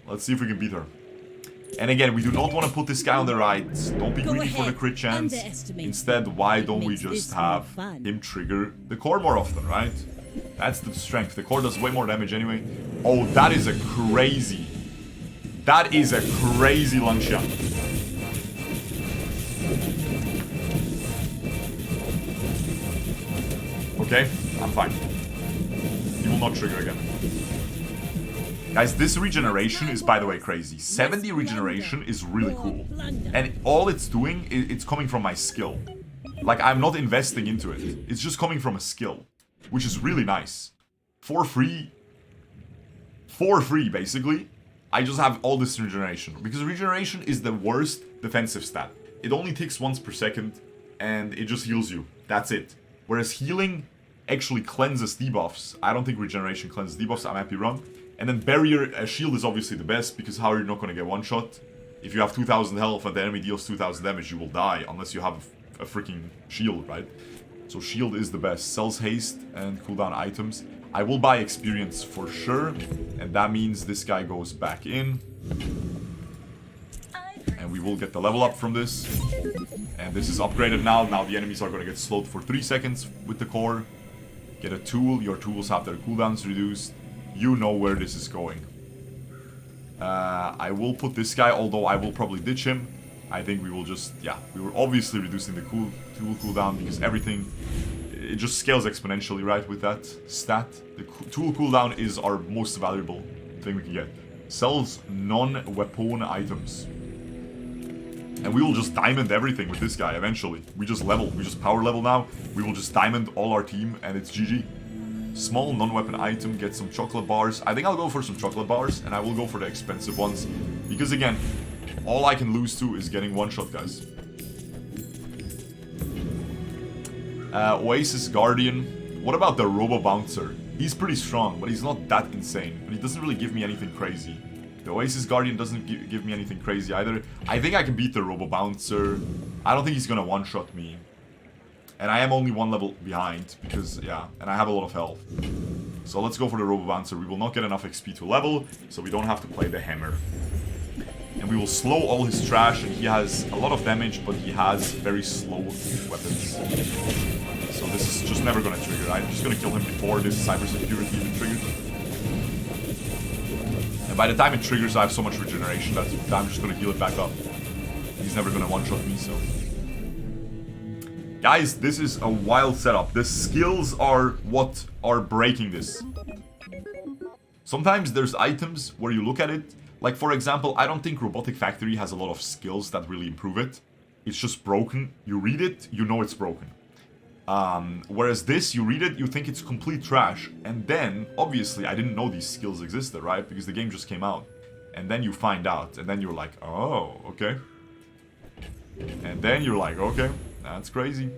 Let's see if we can beat her. And again, we do not want to put this guy on the right. Don't be greedy for the crit chance. Instead, why don't we just have him trigger the core more often, right? That's the strength. The core does way more damage anyway. Oh, that is a crazy... That is a crazy long shot. Okay, I'm fine. He will not trigger again. Guys, this regeneration is, by the way, crazy. 70 regeneration is really cool. And all it's doing, it's coming from my skill. Like, I'm not investing into it. It's just coming from a skill. Which is really nice. For free, basically, I just have all this regeneration. Because regeneration is the worst defensive stat. It only ticks once per second, and it just heals you. That's it. Whereas healing actually cleanses debuffs. I don't think regeneration cleanses debuffs, I might be wrong. And then barrier, shield is obviously the best, because how are you not going to get one shot? If you have 2000 health and the enemy deals 2000 damage, you will die, unless you have a freaking shield, right? So shield is the best. Sells haste and cooldown items. I will buy experience for sure, and that means this guy goes back in. And we will get the level up from this. And this is upgraded now. Now the enemies are going to get slowed for 3 seconds with the core. Get a tool. Your tools have their cooldowns reduced. You know where this is going. I will put this guy, although I will probably ditch him. I think we will just, yeah, we were obviously reducing the tool cooldown because everything, it just scales exponentially, right, with that stat. The tool cooldown is our most valuable thing we can get. Sells non-weapon items. And we will just diamond everything with this guy eventually. We just level, we just power level now. We will just diamond all our team and it's GG. Small non-weapon item, get some chocolate bars. I think I'll go for some chocolate bars and I will go for the expensive ones. Because again, All I can lose to is getting one shot, guys. Oasis Guardian. What about the Robo Bouncer? He's pretty strong, but he's not that insane. And he doesn't really give me anything crazy. The Oasis Guardian doesn't give me anything crazy either. I think I can beat the Robo Bouncer. I don't think he's gonna one-shot me. And I am only one level behind, because, yeah, and I have a lot of health. So let's go for the Robo Bouncer. We will not get enough XP to level, so we don't have to play the Hammer. And we will slow all his trash, and he has a lot of damage, but he has very slow weapons. So this is just never gonna trigger. I'm just gonna kill him before this cybersecurity even triggers. And by the time it triggers, I have so much regeneration that I'm just gonna heal it back up. He's never gonna one-shot me, so... Guys, this is a wild setup. The skills are what are breaking this. Sometimes there's items where you look at it. Like, for example, I don't think Robotic Factory has a lot of skills that really improve it. It's just broken. You read it, you know it's broken. Whereas this, you read it, you think it's complete trash. And then, obviously, I didn't know these skills existed, right? Because the game just came out. And then you find out. And then you're like, oh, okay. And then you're like, okay. That's crazy.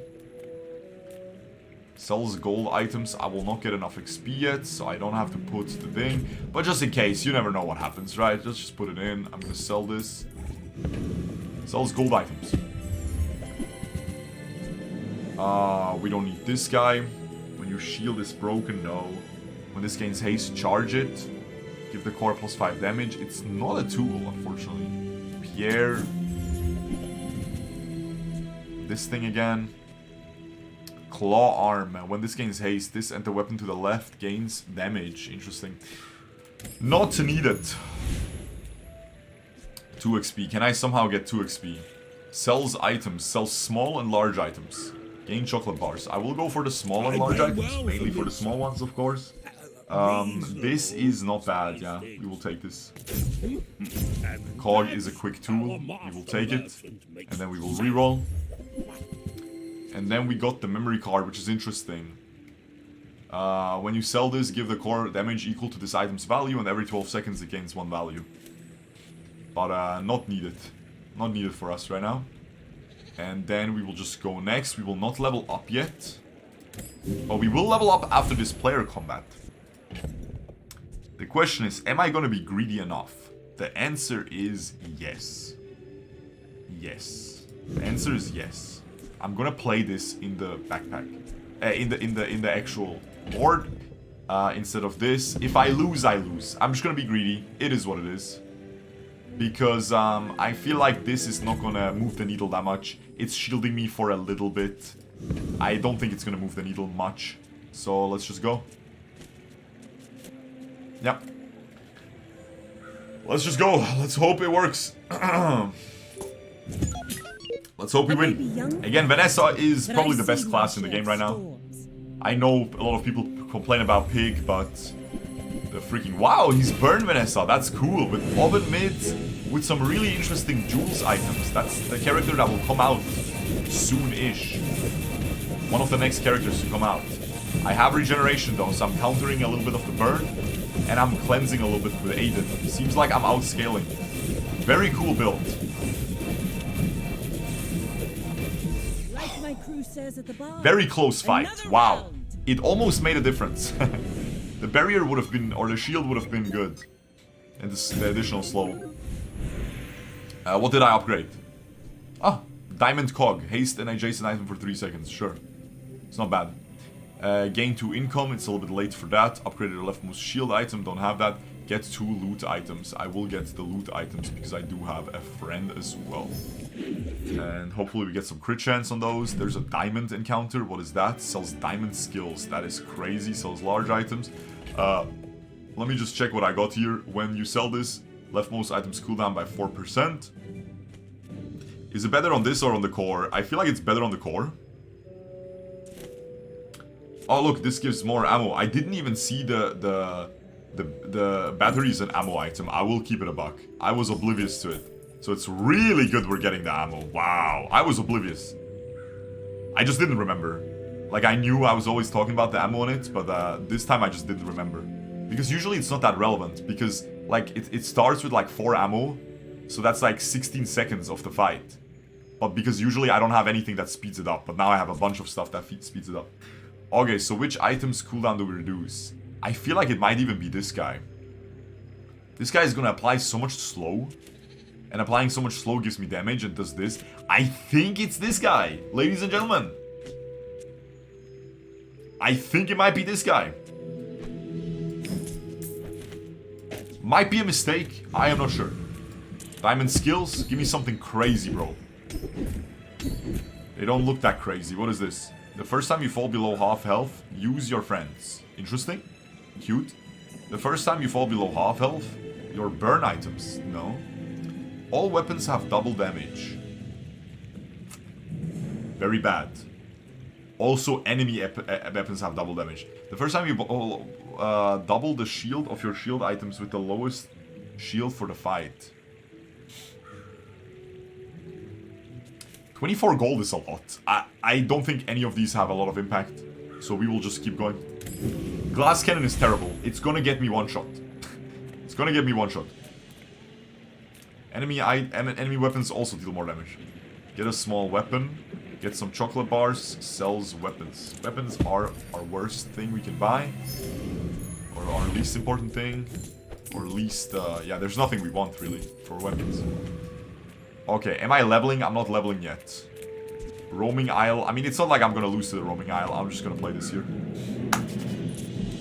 Sells gold items. I will not get enough XP yet, so I don't have to put the thing. But just in case, you never know what happens, right? Let's just put it in. I'm gonna sell this. Sells gold items. We don't need this guy. When your shield is broken, no. When this gains haste, charge it. Give the core plus 5 damage. It's not a tool, unfortunately. Pierre. This thing again. Claw arm. When this gains haste, this and the weapon to the left gains damage. Interesting. Not needed. 2 XP. Can I somehow get 2 XP? Sells items. Sells small and large items. Gain chocolate bars. I will go for the small and large items. Mainly for the small ones, of course. This is not bad. Yeah, we will take this. Cog is a quick tool. We will take it. And then we will reroll. And then we got the memory card, which is interesting. When you sell this, give the core damage equal to this item's value, and every 12 seconds it gains 1 value. But not needed. Not needed for us right now. And then we will just go next. We will not level up yet. But we will level up after this player combat. The question is, am I going to be greedy enough? The answer is yes. Yes. The answer is yes. I'm gonna play this in the backpack, in the actual board, instead of this. If I lose, I lose. I'm just gonna be greedy. It is what it is, because I feel like this is not gonna move the needle that much. It's shielding me for a little bit. I don't think it's gonna move the needle much. So let's just go. Yep. Let's just go. Let's hope it works. Let's hope we win. Again, Vanessa is probably the best class in the game right now. I know a lot of people complain about Pig, but the freaking... Wow, he's burned Vanessa. That's cool. With Oven Mid, with some really interesting Jules items. That's the character that will come out soon-ish. One of the next characters to come out. I have regeneration though, so I'm countering a little bit of the burn. And I'm cleansing a little bit with Aiden. Seems like I'm outscaling. Very cool build. Very close fight. Wow. It almost made a difference. The barrier would have been, or the shield would have been good. And the additional slow. What did I upgrade? Ah, Diamond Cog. Haste an adjacent item for 3 seconds. Sure. It's not bad. Gain 2 income. It's a little bit late for that. Upgraded the leftmost shield item. Don't have that. Get 2 loot items. I will get the loot items because I do have a friend as well. And hopefully we get some crit chance on those. There's a diamond encounter. What is that? Sells diamond skills. That is crazy. Sells large items. Let me just check what I got here. When you sell this, leftmost items cooldown by 4%. Is it better on this or on the core? I feel like it's better on the core. Oh look, this gives more ammo. I didn't even see the batteries and ammo item. I will keep it a buck. I was oblivious to it. So it's really good we're getting the ammo. Wow, I was oblivious. I just didn't remember. Like, I knew I was always talking about the ammo on it, but this time I just didn't remember. Because usually it's not that relevant, because, like, it starts with, like, 4 ammo, So that's like 16 seconds of the fight. But because usually I don't have anything that speeds it up. But now I have a bunch of stuff that speeds it up. Okay, so which items cooldown do we reduce? I feel like it might even be this guy. This guy is gonna apply so much slow. And applying so much slow gives me damage and does this. I think it's this guy, ladies and gentlemen. I think it might be this guy. Might be a mistake. I am not sure. Diamond skills? Give me something crazy, bro. They don't look that crazy. What is this? The first time you fall below half health, use your friends. Interesting. Cute. The first time you fall below half health, your burn items. No. All weapons have double damage. Very bad. Also, enemy weapons have double damage. The first time you double the shield of your shield items with the lowest shield for the fight. 24 gold is a lot. I don't think any of these have a lot of impact. So we will just keep going. Glass cannon is terrible. It's gonna get me one shot. It's gonna get me one shot. Enemy weapons also deal more damage. Get a small weapon. Get some chocolate bars. Sells weapons. Weapons are our worst thing we can buy. Or our least important thing. Or least, yeah, there's nothing we want really for weapons. Okay, am I leveling? I'm not leveling yet. Roaming Isle. I mean, it's not like I'm gonna lose to the Roaming Isle. I'm just gonna play this here.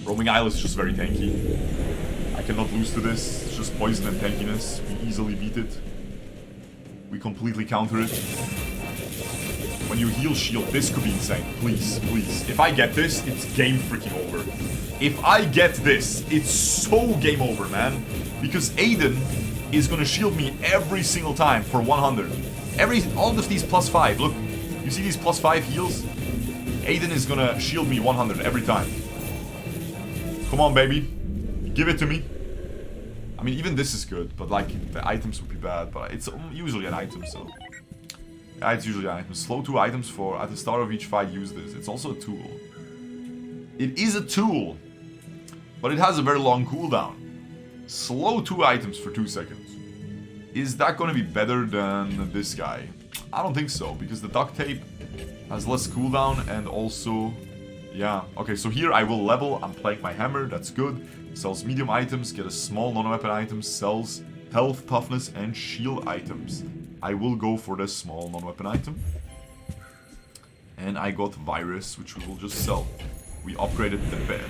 Roaming Isle is just very tanky. I cannot lose to this. It's just poison and tankiness. We easily beat it. We completely counter it. When you heal shield, this could be insane. Please, please. If I get this, it's game freaking over. If I get this, it's so game over, man. Because Aiden is gonna shield me every single time for 100. All of these +5. Look, you see these +5 heals? Aiden is gonna shield me 100 every time. Come on, baby. Give it to me. I mean, even this is good, but like, the items would be bad, but it's usually an item, so. Yeah, it's usually an item. Slow 2 items for, at the start of each fight, use this. It's also a tool. It is a tool, but it has a very long cooldown. Slow 2 items for 2 seconds. Is that gonna be better than this guy? I don't think so, because the duct tape has less cooldown and also... Yeah, okay, so here I will level. I'm playing my hammer, that's good. Sells medium items, get a small non-weapon item, sells health, toughness, and shield items. I will go for the small non-weapon item. And I got virus, which we will just sell. We upgraded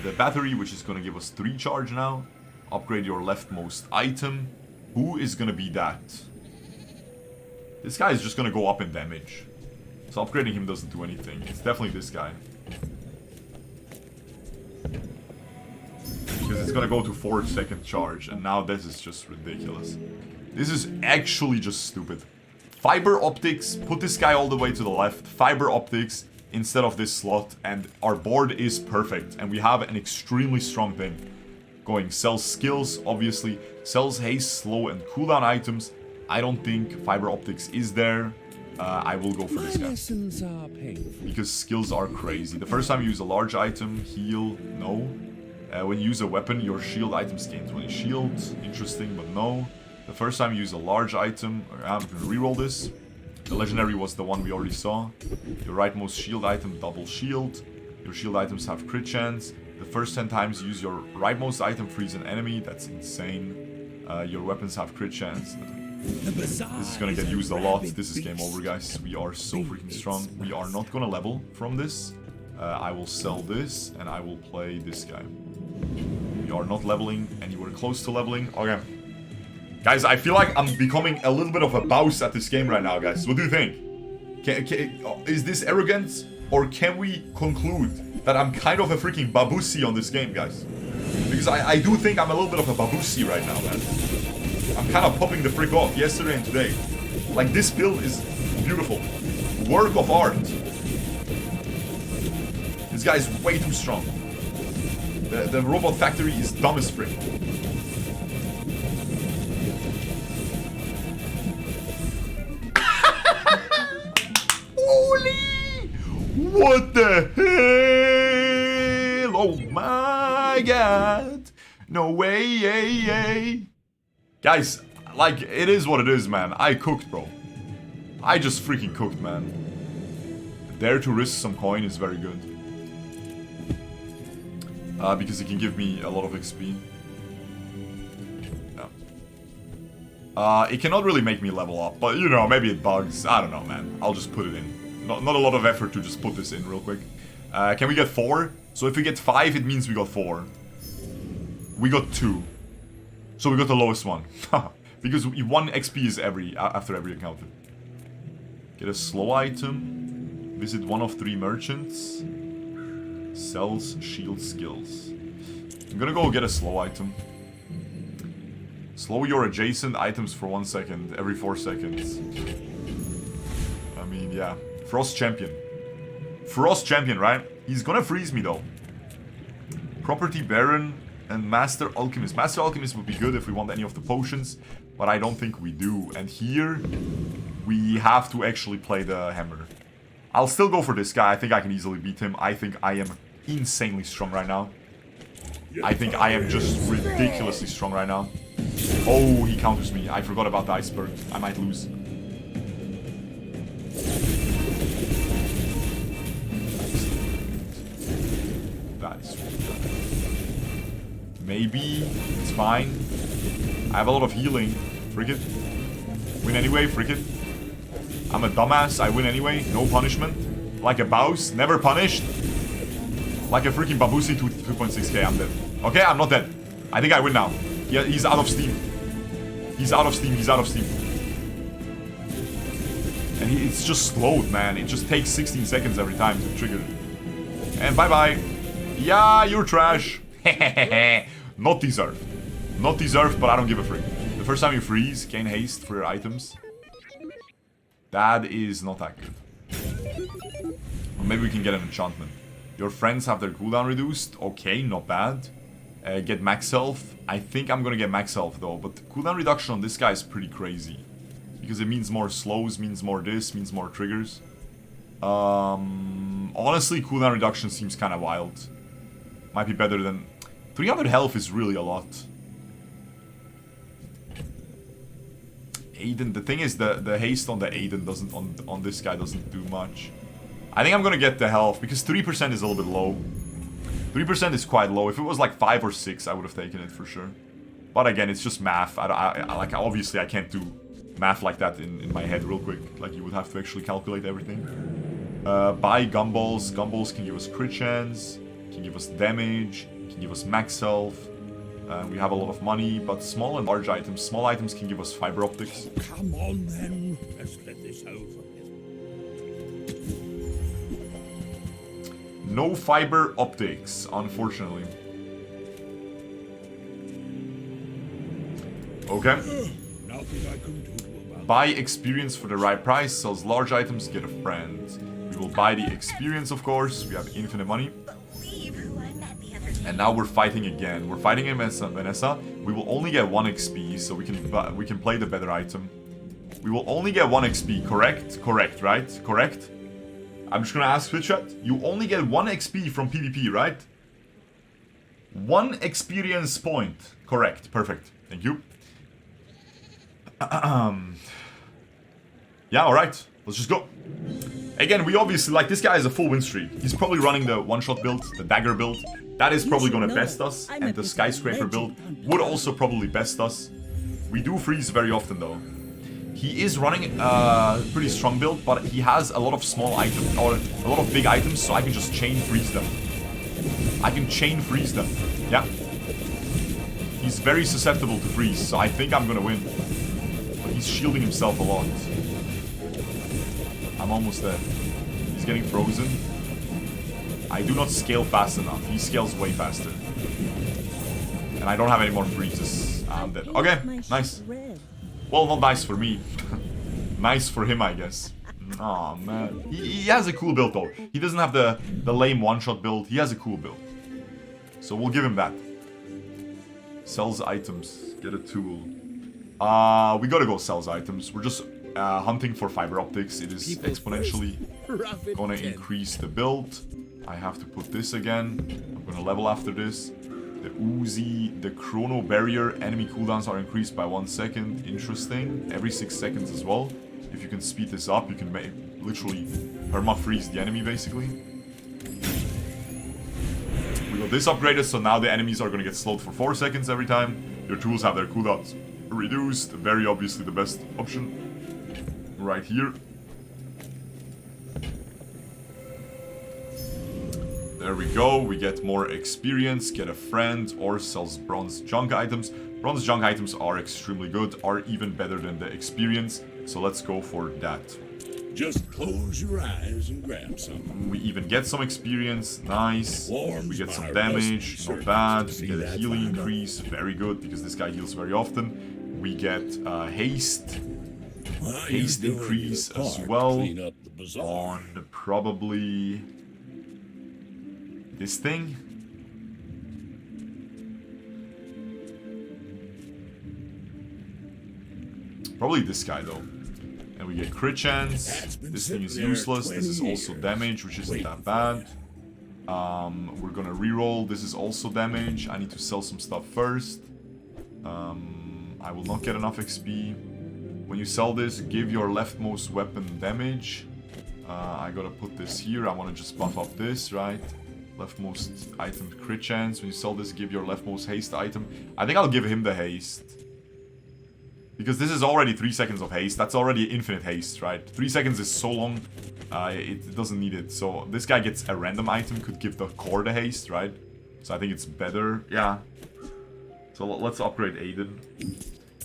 the battery, which is gonna give us 3 charge now. Upgrade your leftmost item. Who is gonna be that? This guy is just gonna go up in damage. So upgrading him doesn't do anything. It's definitely this guy. Because it's gonna go to 4-second charge, and now this is just ridiculous. This is actually just stupid. Fiber optics, put this guy all the way to the left. Fiber optics instead of this slot, and our board is perfect. And we have an extremely strong thing going. Sells skills, obviously. Sells haste, slow, and cooldown items. I don't think fiber optics is there. I will go for this guy. Lessons are painful. Because skills are crazy. The first time you use a large item, heal, no. When you use a weapon, your shield items gain 20 shield. Interesting, but no. The first time you use a large item, I'm gonna reroll this. The legendary was the one we already saw. Your rightmost shield item, double shield. Your shield items have crit chance. The first 10 times you use your rightmost item, freeze an enemy. That's insane. Your weapons have crit chance. This is gonna get used a lot. This is game over, guys. We are so freaking strong. We are not gonna level from this. I will sell this, and I will play this guy. We are not leveling anywhere close to leveling. Okay. Guys, I feel like I'm becoming a little bit of a boss at this game right now, guys. What do you think? Is this arrogant? Or can we conclude that I'm kind of a freaking babusi on this game, guys? Because I do think I'm a little bit of a babusi right now, man. I'm kind of popping the frick off yesterday and today. Like, this build is beautiful. Work of art. This guy is way too strong. The robot factory is dumb as frick. Holy! What the hell? Oh my god! No way! Guys, like, it is what it is, man. I cooked, bro. I just freaking cooked, man. Dare to risk some coin is very good. Because it can give me a lot of XP. Yeah. It cannot really make me level up, but you know, maybe it bugs. I don't know, man. I'll just put it in. Not a lot of effort to just put this in real quick. Can we get 4? So if we get 5, it means we got 4. We got 2. So we got the lowest one. Because 1 XP is after every encounter. Get a slow item. Visit one of 3 merchants. Sells shield skills. I'm gonna go get a slow item. Slow your adjacent items for 1 second every 4 seconds. I mean, yeah. Frost Champion. Frost Champion, right? He's gonna freeze me though. Property Baron and Master Alchemist. Master Alchemist would be good if we want any of the potions, but I don't think we do. And here, we have to actually play the hammer. I'll still go for this guy. I think I can easily beat him. I think I am insanely strong right now. I think I am just ridiculously strong right now. Oh, he counters me. I forgot about the iceberg. I might lose. That is maybe it's fine. I have a lot of healing. Frick it. Win anyway, frick it. I'm a dumbass, I win anyway, no punishment. Like a Baus, never punished. Like a freaking Babusi, 2.6k, I'm dead. Okay, I'm not dead. I think I win now. Yeah, he's out of steam. He's out of steam, he's out of steam. And it's just slowed, man. It just takes 16 seconds every time to trigger. And bye-bye. Yeah, you're trash. Not deserved. Not deserved, but I don't give a frick. The first time you freeze, gain haste for your items. That is not that good. Or maybe we can get an enchantment. Your friends have their cooldown reduced. Okay, not bad. Get max health. I think I'm gonna get max health though. But the cooldown reduction on this guy is pretty crazy. Because it means more slows, means more this, means more triggers. Honestly, cooldown reduction seems kind of wild. Might be better than... 300 health is really a lot. Aiden, the thing is the haste on the Aiden doesn't on this guy doesn't do much. I think I'm gonna get the health because 3% is a little bit low. 3% is quite low. If it was like 5 or 6, I would have taken it for sure. But again, it's just math. Like obviously I can't do math like that in my head real quick. Like you would have to actually calculate everything. Buy gumballs. Gumballs can give us crit chance, can give us damage, can give us max health. We have a lot of money, but small and large items. Small items can give us fiber optics. Come on then, let's get this over with. No fiber optics, unfortunately. Okay. Nothing I can do about Buy experience for the right price. Sells large items, get a friend. We will buy the experience, of course. We have infinite money. And now we're fighting again. We're fighting against Vanessa. We will only get 1 XP, so we can play the better item. We will only get 1 XP, correct? Correct, right? Correct? I'm just gonna ask Twitch chat. You only get 1 XP from PvP, right? 1 experience point. Correct. Perfect. Thank you. Yeah, alright. Let's just go. Again, we obviously, like, this guy has a full win streak. He's probably running the one-shot build, the dagger build. That is probably going to best us, and the skyscraper build would also probably best us. We do freeze very often though. He is running a pretty strong build, but he has a lot of small items, or a lot of big items, so I can just chain freeze them. I can chain freeze them, yeah. He's very susceptible to freeze, so I think I'm gonna win. But he's shielding himself a lot. I'm almost there. He's getting frozen. I do not scale fast enough. He scales way faster. And I don't have any more freezes. I'm dead. Okay, nice. Well, not nice for me. Nice for him, I guess. Aw, man. He has a cool build, though. He doesn't have the lame one-shot build. He has a cool build. So we'll give him that. Sells items. Get a tool. We gotta go sells items. We're just hunting for fiber optics. It is exponentially gonna increase the build. I have to put this again. I'm gonna level after this. The Uzi, the Chrono Barrier, enemy cooldowns are increased by 1 second. Interesting. Every 6 seconds as well. If you can speed this up, you can make literally perma-freeze the enemy, basically. We got this upgraded, so now the enemies are gonna get slowed for 4 seconds every time. Your tools have their cooldowns reduced. Very obviously the best option. Right here. There we go, we get more experience, get a friend, or sells bronze junk items. Bronze junk items are extremely good, are even better than the experience, so let's go for that. Just close your eyes and grab some. We even get some experience, nice. We get some damage, not bad. We get a healing increase, very good, because this guy heals very often. We get haste increase as well on probably this thing. Probably this guy though. And we get crit chance. This thing is useless. This is also damage, which isn't that bad. We're gonna reroll. This is also damage. I need to sell some stuff first. I will not get enough XP. When you sell this, give your leftmost weapon damage. I gotta put this here. I want to just buff up this, right? Leftmost item crit chance. When you sell this, give your leftmost haste item. I think I'll give him the haste. Because this is already 3 seconds of haste. That's already infinite haste, right? 3 seconds is so long, it doesn't need it. So this guy gets a random item, could give the core the haste, right? So I think it's better. Yeah. So let's upgrade Aiden.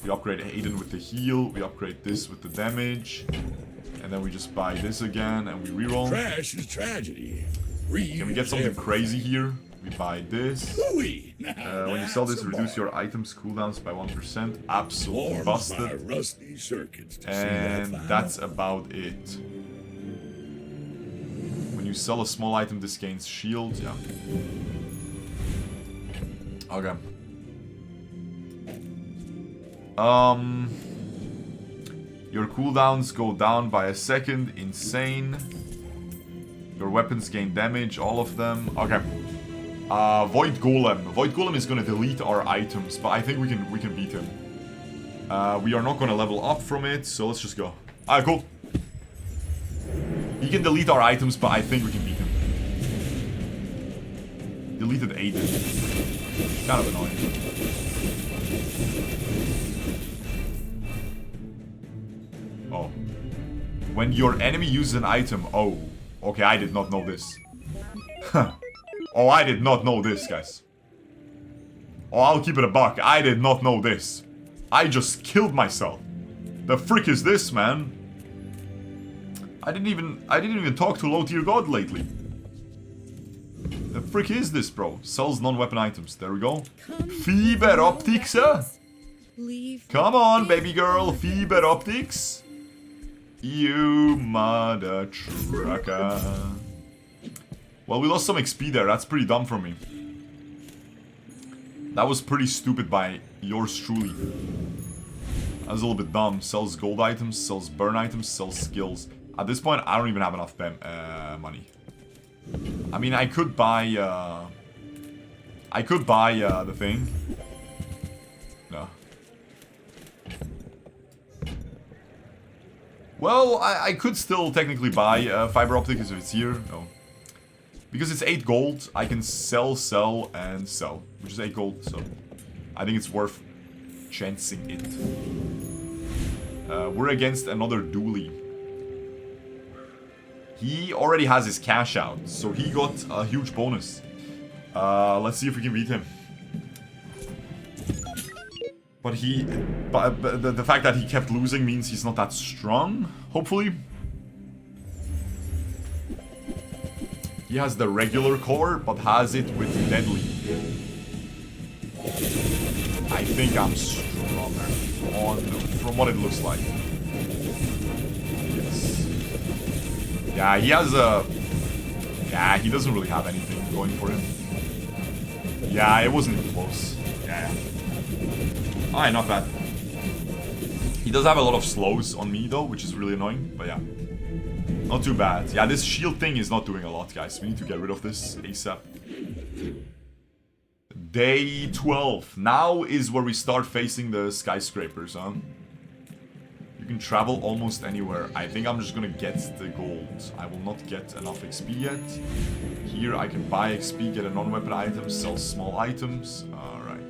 We upgrade Aiden with the heal. We upgrade this with the damage. And then we just buy this again and we reroll. Trash is tragedy. Can we get something crazy here? We buy this. When you sell this, reduce your items cooldowns by 1%. Absolutely busted. And that's about it. When you sell a small item, this gains shield. Yeah. Okay. Your cooldowns go down by a second. Insane. Your weapons gain damage, all of them. Okay. Void Golem. Void Golem is gonna delete our items, but I think we can beat him. We are not gonna level up from it, so let's just go. Alright, cool. He can delete our items, but I think we can beat him. Deleted Aiden. Kind of annoying. Oh. When your enemy uses an item, oh. Okay, I did not know this. Oh, I did not know this, guys. Oh, I'll keep it a buck. I did not know this. I just killed myself. The frick is this, man? I didn't even talk to low tier god lately. The frick is this, bro? Sells non-weapon items. There we go. Fiber optics, come on, baby girl. Fiber optics. You mother trucker. Well, we lost some XP there. That's pretty dumb from me. That was pretty stupid by yours truly. That was a little bit dumb. Sells gold items, sells burn items, sells skills. At this point, I don't even have enough money. I mean, I could buy the thing. No. Well, I could still technically buy fiber optics if it's here. No. Because it's 8 gold, I can sell, and sell. Which is 8 gold, so I think it's worth chancing it. We're against another dually. He already has his cash out, so he got a huge bonus. Let's see if we can beat him. But the fact that he kept losing means he's not that strong, hopefully. He has the regular core, but has it with deadly. I think I'm stronger from what it looks like. Yes. Yeah, he has a... Yeah, he doesn't really have anything going for him. Yeah, it wasn't even close. Yeah. Alright, not bad. He does have a lot of slows on me though, which is really annoying, but yeah. Not too bad. Yeah, this shield thing is not doing a lot, guys. We need to get rid of this ASAP. Day 12. Now is where we start facing the skyscrapers, huh? You can travel almost anywhere. I think I'm just gonna get the gold. I will not get enough XP yet. Here I can buy XP, get a non-weapon item, sell small items. Alright.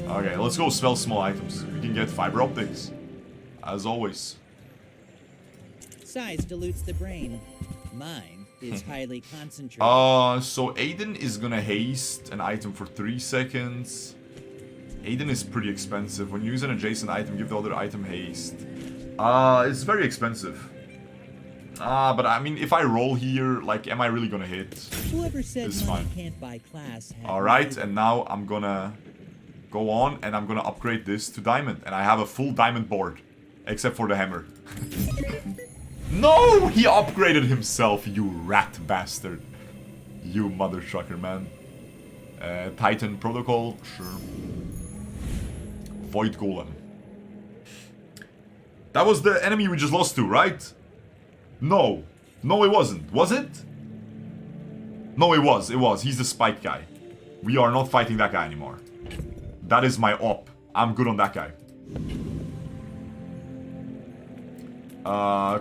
Okay, let's go sell small items. We can get fiber optics. As always. Size dilutes the brain. Mine is highly concentrated. So Aiden is gonna haste an item for 3 seconds. Aiden is pretty expensive. When you use an adjacent item, give the other item haste. It's very expensive. But I mean, if I roll here, like, am I really gonna hit? Whoever said It's money fine. can't buy class had Alright, no- and now I'm gonna go on and I'm gonna upgrade this to diamond. And I have a full diamond board. Except for the hammer. No! He upgraded himself, you rat bastard. You mother trucker, man. Titan protocol, sure. Void golem. That was the enemy we just lost to, right? No. No, it wasn't. Was it? No, it was. It was. He's the spike guy. We are not fighting that guy anymore. That is my op. I'm good on that guy.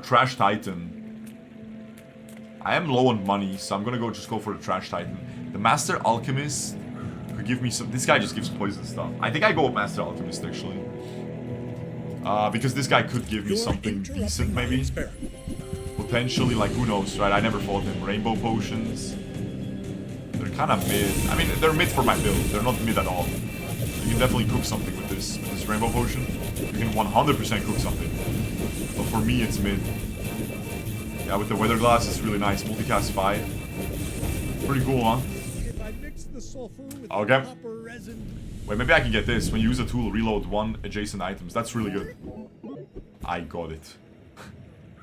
Trash Titan. I am low on money, so I'm gonna just go for the Trash Titan. The Master Alchemist could give me some... This guy just gives poison stuff. I think I go with Master Alchemist, actually. Because this guy could give me something decent, maybe. Potentially, like, who knows, right? I never fought him. Rainbow Potions. They're kind of mid. I mean, they're mid for my build. They're not mid at all. You can definitely cook something with this Rainbow Potion. You can 100% cook something. But for me, it's mid. Yeah, with the Weather Glass, it's really nice. Multicast 5. Pretty cool, huh? Okay. Wait, maybe I can get this. When you use a tool, reload 1 adjacent items. That's really good. I got it.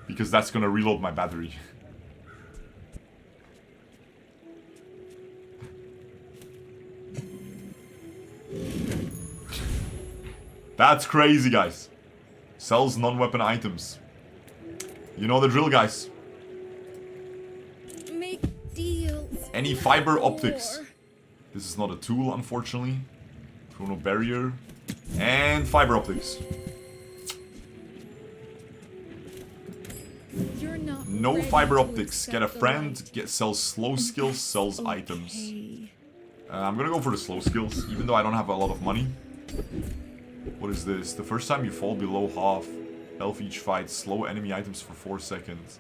Because that's gonna reload my battery. That's crazy, guys. Sells non-weapon items. You know the drill, guys. Make deals. Any fiber optics. This is not a tool, unfortunately. Chrono barrier. And fiber optics. You're not No ready fiber to optics. Get a accept the friend. light. Sells slow And skills. that's Sells items. okay. I'm gonna go for the slow skills, even though I don't have a lot of money. What is this? The first time you fall below half health each fight, slow enemy items for 4 seconds.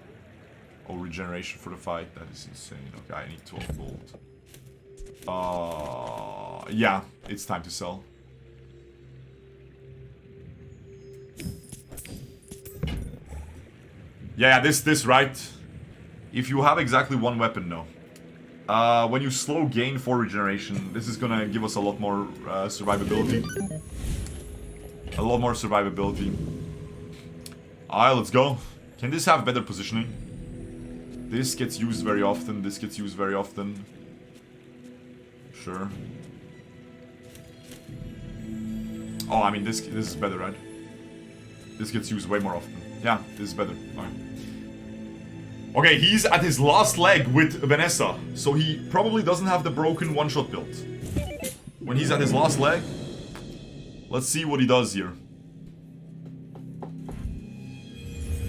Oh, regeneration for the fight. That is insane. Okay, I need 12 gold. Yeah, it's time to sell. Yeah, this right. If you have exactly 1 weapon, no. When you slow gain 4 regeneration, this is gonna give us a lot more survivability. A lot more survivability. Alright, let's go. Can this have better positioning? This gets used very often, this gets used very often. Sure. Oh, I mean, this is better, right? This gets used way more often. Yeah, this is better. Alright. Okay, he's at his last leg with Vanessa, so he probably doesn't have the broken one-shot build. When he's at his last leg, let's see what he does here.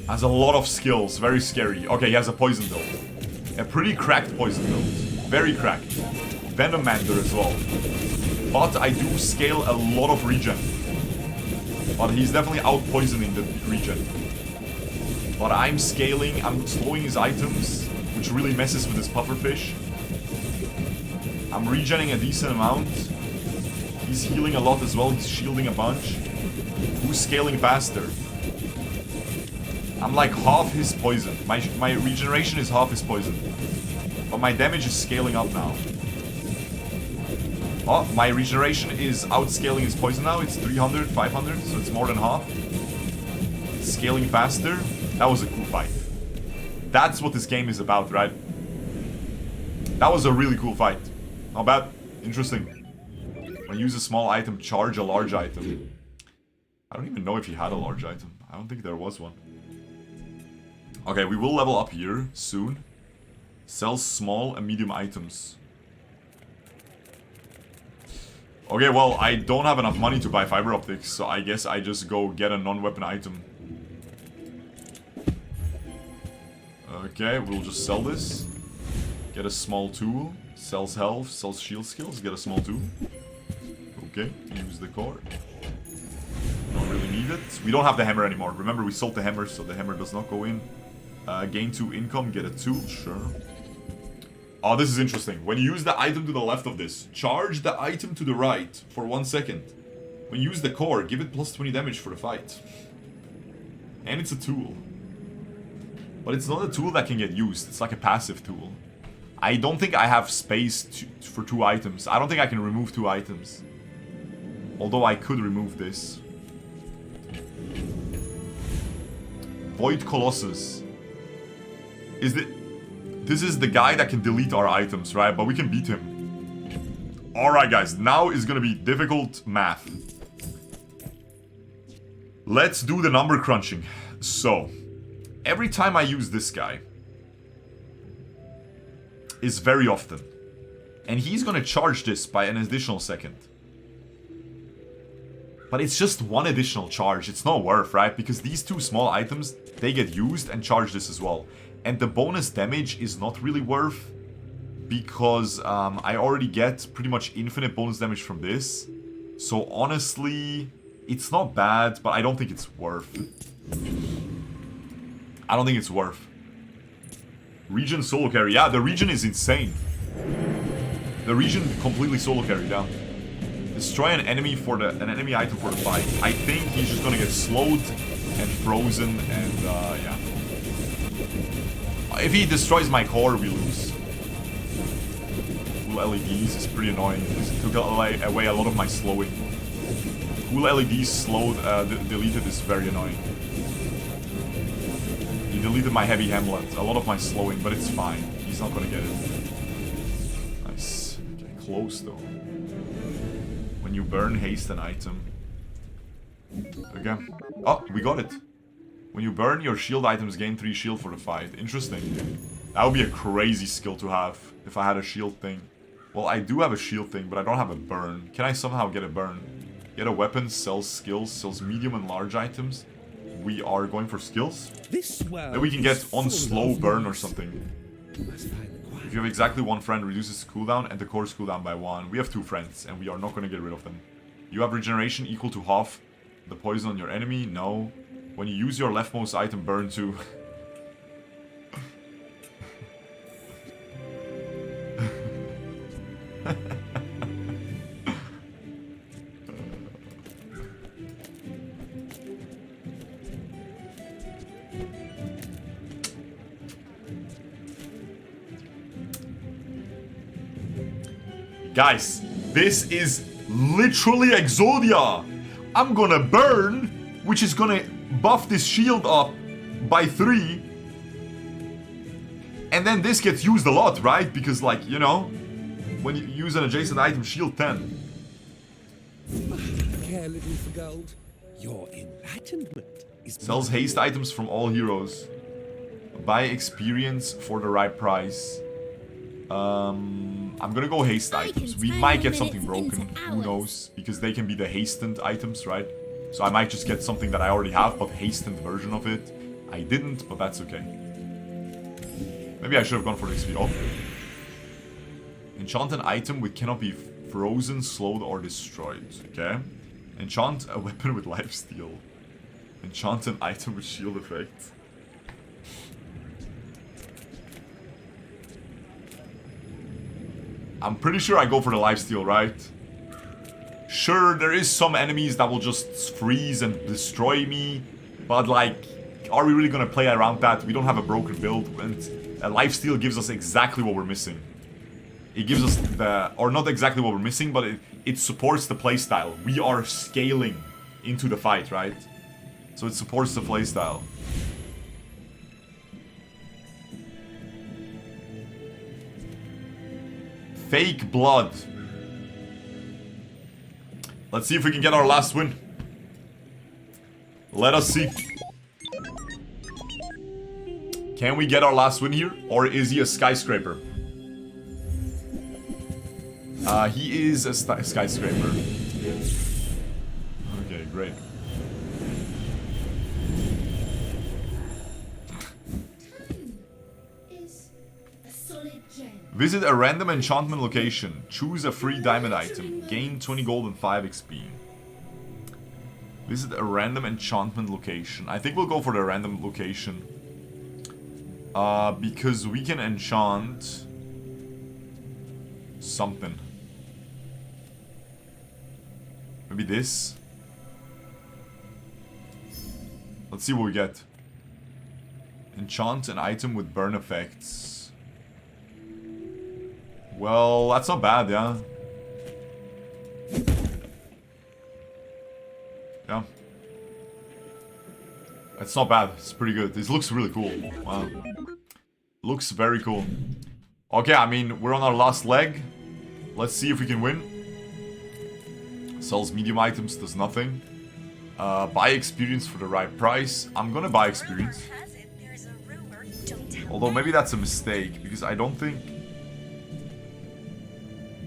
Has a lot of skills, very scary. Okay, he has a poison build. A pretty cracked poison build. Very cracked. Venomander as well. But I do scale a lot of regen. But he's definitely out-poisoning the regen. But I'm scaling, I'm slowing his items, which really messes with his pufferfish. I'm regenning a decent amount. He's healing a lot as well, he's shielding a bunch. Who's scaling faster? I'm like half his poison. My regeneration is half his poison. But my damage is scaling up now. Oh, my regeneration is outscaling his poison now. It's 300, 500, so it's more than half. It's scaling faster. That was a cool fight. That's what this game is about, right? That was a really cool fight. Not bad. Interesting. When you use a small item, charge a large item. I don't even know if he had a large item. I don't think there was one. Okay, we will level up here soon. Sells small and medium items. Okay, well, I don't have enough money to buy fiber optics, so I guess I just go get a non-weapon item. Okay, we'll just sell this. Get a small tool. Sells health, sells shield skills, get a small tool. Okay, use the core. Don't really need it. We don't have the hammer anymore. Remember, we sold the hammer, so the hammer does not go in. Gain 2 income, get a tool, sure. Oh, this is interesting. When you use the item to the left of this, charge the item to the right for 1 second. When you use the core, give it plus 20 damage for the fight. And it's a tool. But it's not a tool that can get used. It's like a passive tool. I don't think I have space for 2 items. I don't think I can remove 2 items. Although I could remove this. Void Colossus. This is the guy that can delete our items, right? But we can beat him. Alright guys, now is gonna be difficult math. Let's do the number crunching. So, every time I use this guy, is very often. And he's gonna charge this by an additional second. But it's just 1 additional charge. It's not worth, right? Because these 2 small items, they get used and charge this as well. And the bonus damage is not really worth. Because I already get pretty much infinite bonus damage from this. So honestly, it's not bad, but I don't think it's worth. I don't think it's worth. Region solo carry. Yeah, the region is insane. The region completely solo carried down. Destroy an enemy for an enemy item for the fight. I think he's just gonna get slowed and frozen and yeah. If he destroys my core, we lose. Cool LEDs is pretty annoying because it took away a lot of my slowing. Cool LEDs slowed, deleted is very annoying. He deleted my heavy hamlet, a lot of my slowing, but it's fine. He's not gonna get it. Nice. Okay, close though. When you burn, haste an item. Again. Oh, we got it. When you burn, your shield items gain 3 shield for the fight. Interesting. That would be a crazy skill to have if I had a shield thing. Well, I do have a shield thing, but I don't have a burn. Can I somehow get a burn? Get a weapon, sells skills, sells medium and large items. We are going for skills. Then we can get on slow burn or something. If you have exactly 1 friend, reduces cooldown and the core's cooldown by 1. We have 2 friends and we are not going to get rid of them. You have regeneration equal to half the poison on your enemy. No. When you use your leftmost item, burn 2. Guys, this is literally Exodia. I'm gonna burn, which is gonna buff this shield up by 3. And then this gets used a lot, right? Because, like, you know, when you use an adjacent item, shield 10. Care little for gold. Your enlightenment is Sells haste items from all heroes. Buy experience for the right price. I'm gonna go haste items. We might get something broken. Who knows? Because they can be the hastened items, right? So I might just get something that I already have, but hastened version of it. I didn't, but that's okay. Maybe I should have gone for the XP. Oh. Enchant an item which cannot be frozen, slowed, or destroyed. Okay. Enchant a weapon with lifesteal. Enchant an item with shield effect. I'm pretty sure I go for the lifesteal, right? Sure, there is some enemies that will just freeze and destroy me. But, like, are we really gonna play around that? We don't have a broken build. And a lifesteal gives us exactly what we're missing. It gives us the... Or not exactly what we're missing, but it supports the playstyle. We are scaling into the fight, right? So it supports the playstyle. Fake blood. Let's see if we can get our last win. Let us see. Can we get our last win here? Or is he a skyscraper? He is a skyscraper. Okay, great. Is a solid gem. Visit a random enchantment location. Choose a free diamond item. Gain 20 gold and 5 XP. Visit a random enchantment location. I think we'll go for the random location. Because we can enchant something. Maybe this. Let's see what we get. Enchant an item with burn effects. Well, that's not bad, yeah. Yeah. It's not bad. It's pretty good. This looks really cool. Wow. Looks very cool. Okay, I mean, we're on our last leg. Let's see if we can win. Sells medium items, does nothing. Buy experience for the right price. I'm gonna buy experience. Although maybe that's a mistake, because I don't think...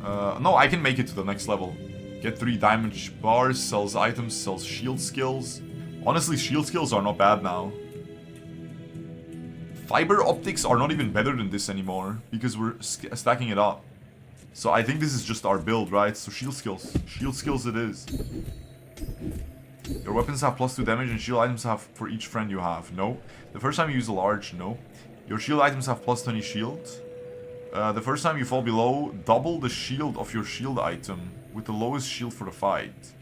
no, I can make it to the next level. Get 3 damage bars, sells items, sells shield skills. Honestly, shield skills are not bad now. Fiber optics are not even better than this anymore, because we're stacking it up. So I think this is just our build, right? So shield skills. Shield skills it is. Your weapons have +2 damage and shield items have for each friend you have. No. The first time you use a large, no. Your shield items have +20 shield. The first time you fall below, double the shield of your shield item with the lowest shield for the fight.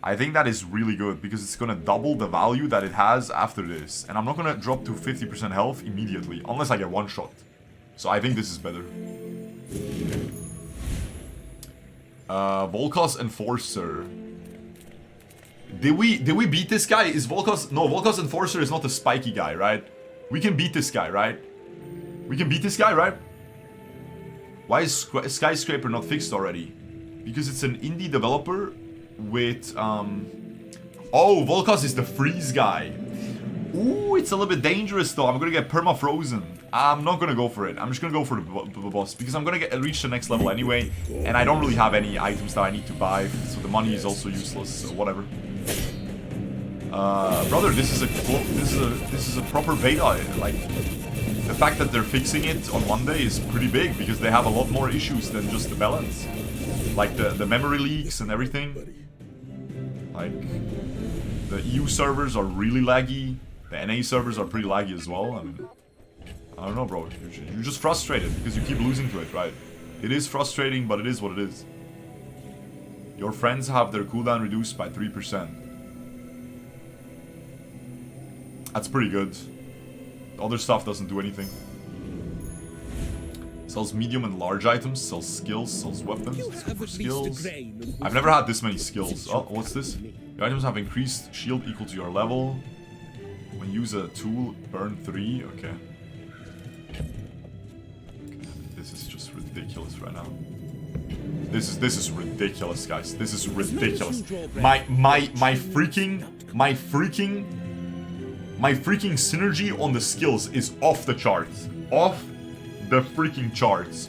I think that is really good because it's gonna double the value that it has after this. And I'm not gonna drop to 50% health immediately, unless I get one shot. So I think this is better. Volkos Enforcer. Did we beat this guy? Is Volkos... No, Volkos Enforcer is not the spiky guy, right? We can beat this guy, right? We can beat this guy, right? Why is Skyscraper not fixed already? Because it's an indie developer with... Oh, Volkos is the freeze guy. Ooh, it's a little bit dangerous though. I'm gonna get perma-frozen. I'm not gonna go for it. I'm just gonna go for the boss. Because I'm gonna reach the next level anyway. And I don't really have any items that I need to buy. So the money is also useless. So whatever. Brother, this is a proper beta. Like, the fact that they're fixing it on Monday is pretty big. Because they have a lot more issues than just the balance. Like the memory leaks and everything. Like, the EU servers are really laggy. The NA servers are pretty laggy as well. I mean, I don't know, bro. You're just frustrated because you keep losing to it, right? It is frustrating, but it is what it is. Your friends have their cooldown reduced by 3%. That's pretty good. The other stuff doesn't do anything. Sells medium and large items, sells skills, sells weapons. Skills. I've never had this many skills. Oh, what's this? Your items have increased shield equal to your level. When you use a tool, burn 3. Okay. This is just ridiculous right now. This is ridiculous, guys. This is ridiculous. My freaking synergy on the skills is off the charts. Off the freaking charts.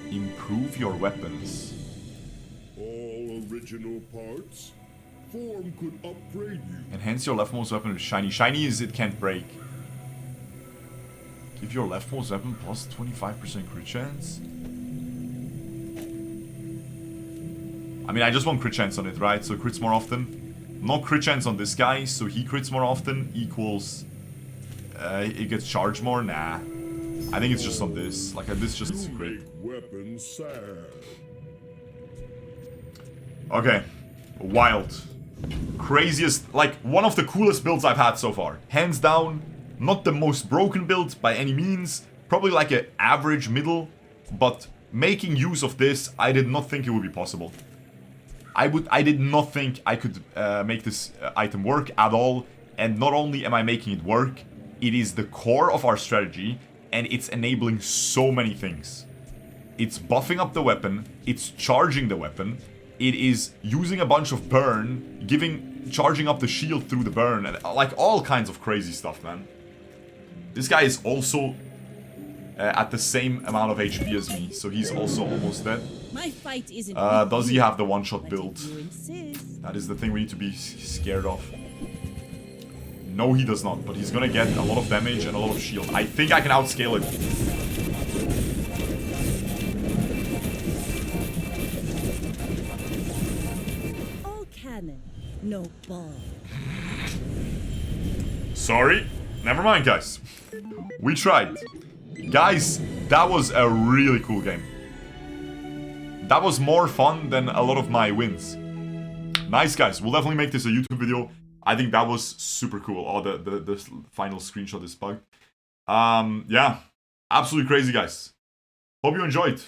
Improve your weapons. All original parts. Form could upgrade you. Enhance your leftmost weapon with shiny. Shiny is it can't break. Give your leftmost weapon plus 25% crit chance. I mean, I just want crit chance on it, right? So crits more often. No crit chance on this guy, so he crits more often equals... it gets charged more? Nah. I think it's just on this. Like, this just crit. Weapon sad. Okay. Wild. Craziest, like, one of the coolest builds I've had so far. Hands down. Not the most broken build by any means. Probably like an average middle. But making use of this, I did not think it would be possible. I did not think I could make this item work at all. And not only am I making it work, it is the core of our strategy. And it's enabling so many things. It's buffing up the weapon. It's charging the weapon. It is using a bunch of burn, charging up the shield through the burn, and like all kinds of crazy stuff, man. This guy is also at the same amount of HP as me, so he's also almost dead. My fight isn't. Does he have the one-shot but build? if you insist. That is the thing we need to be scared of. No, he does not, but he's gonna get a lot of damage and a lot of shield. I think I can outscale it. All cannon, no ball. Sorry. Never mind, guys. We tried. Guys, that was a really cool game. That was more fun than a lot of my wins. Nice, guys. We'll definitely make this a YouTube video. I think that was super cool. Oh, the final screenshot is bugged. Yeah. Absolutely crazy, guys. Hope you enjoyed.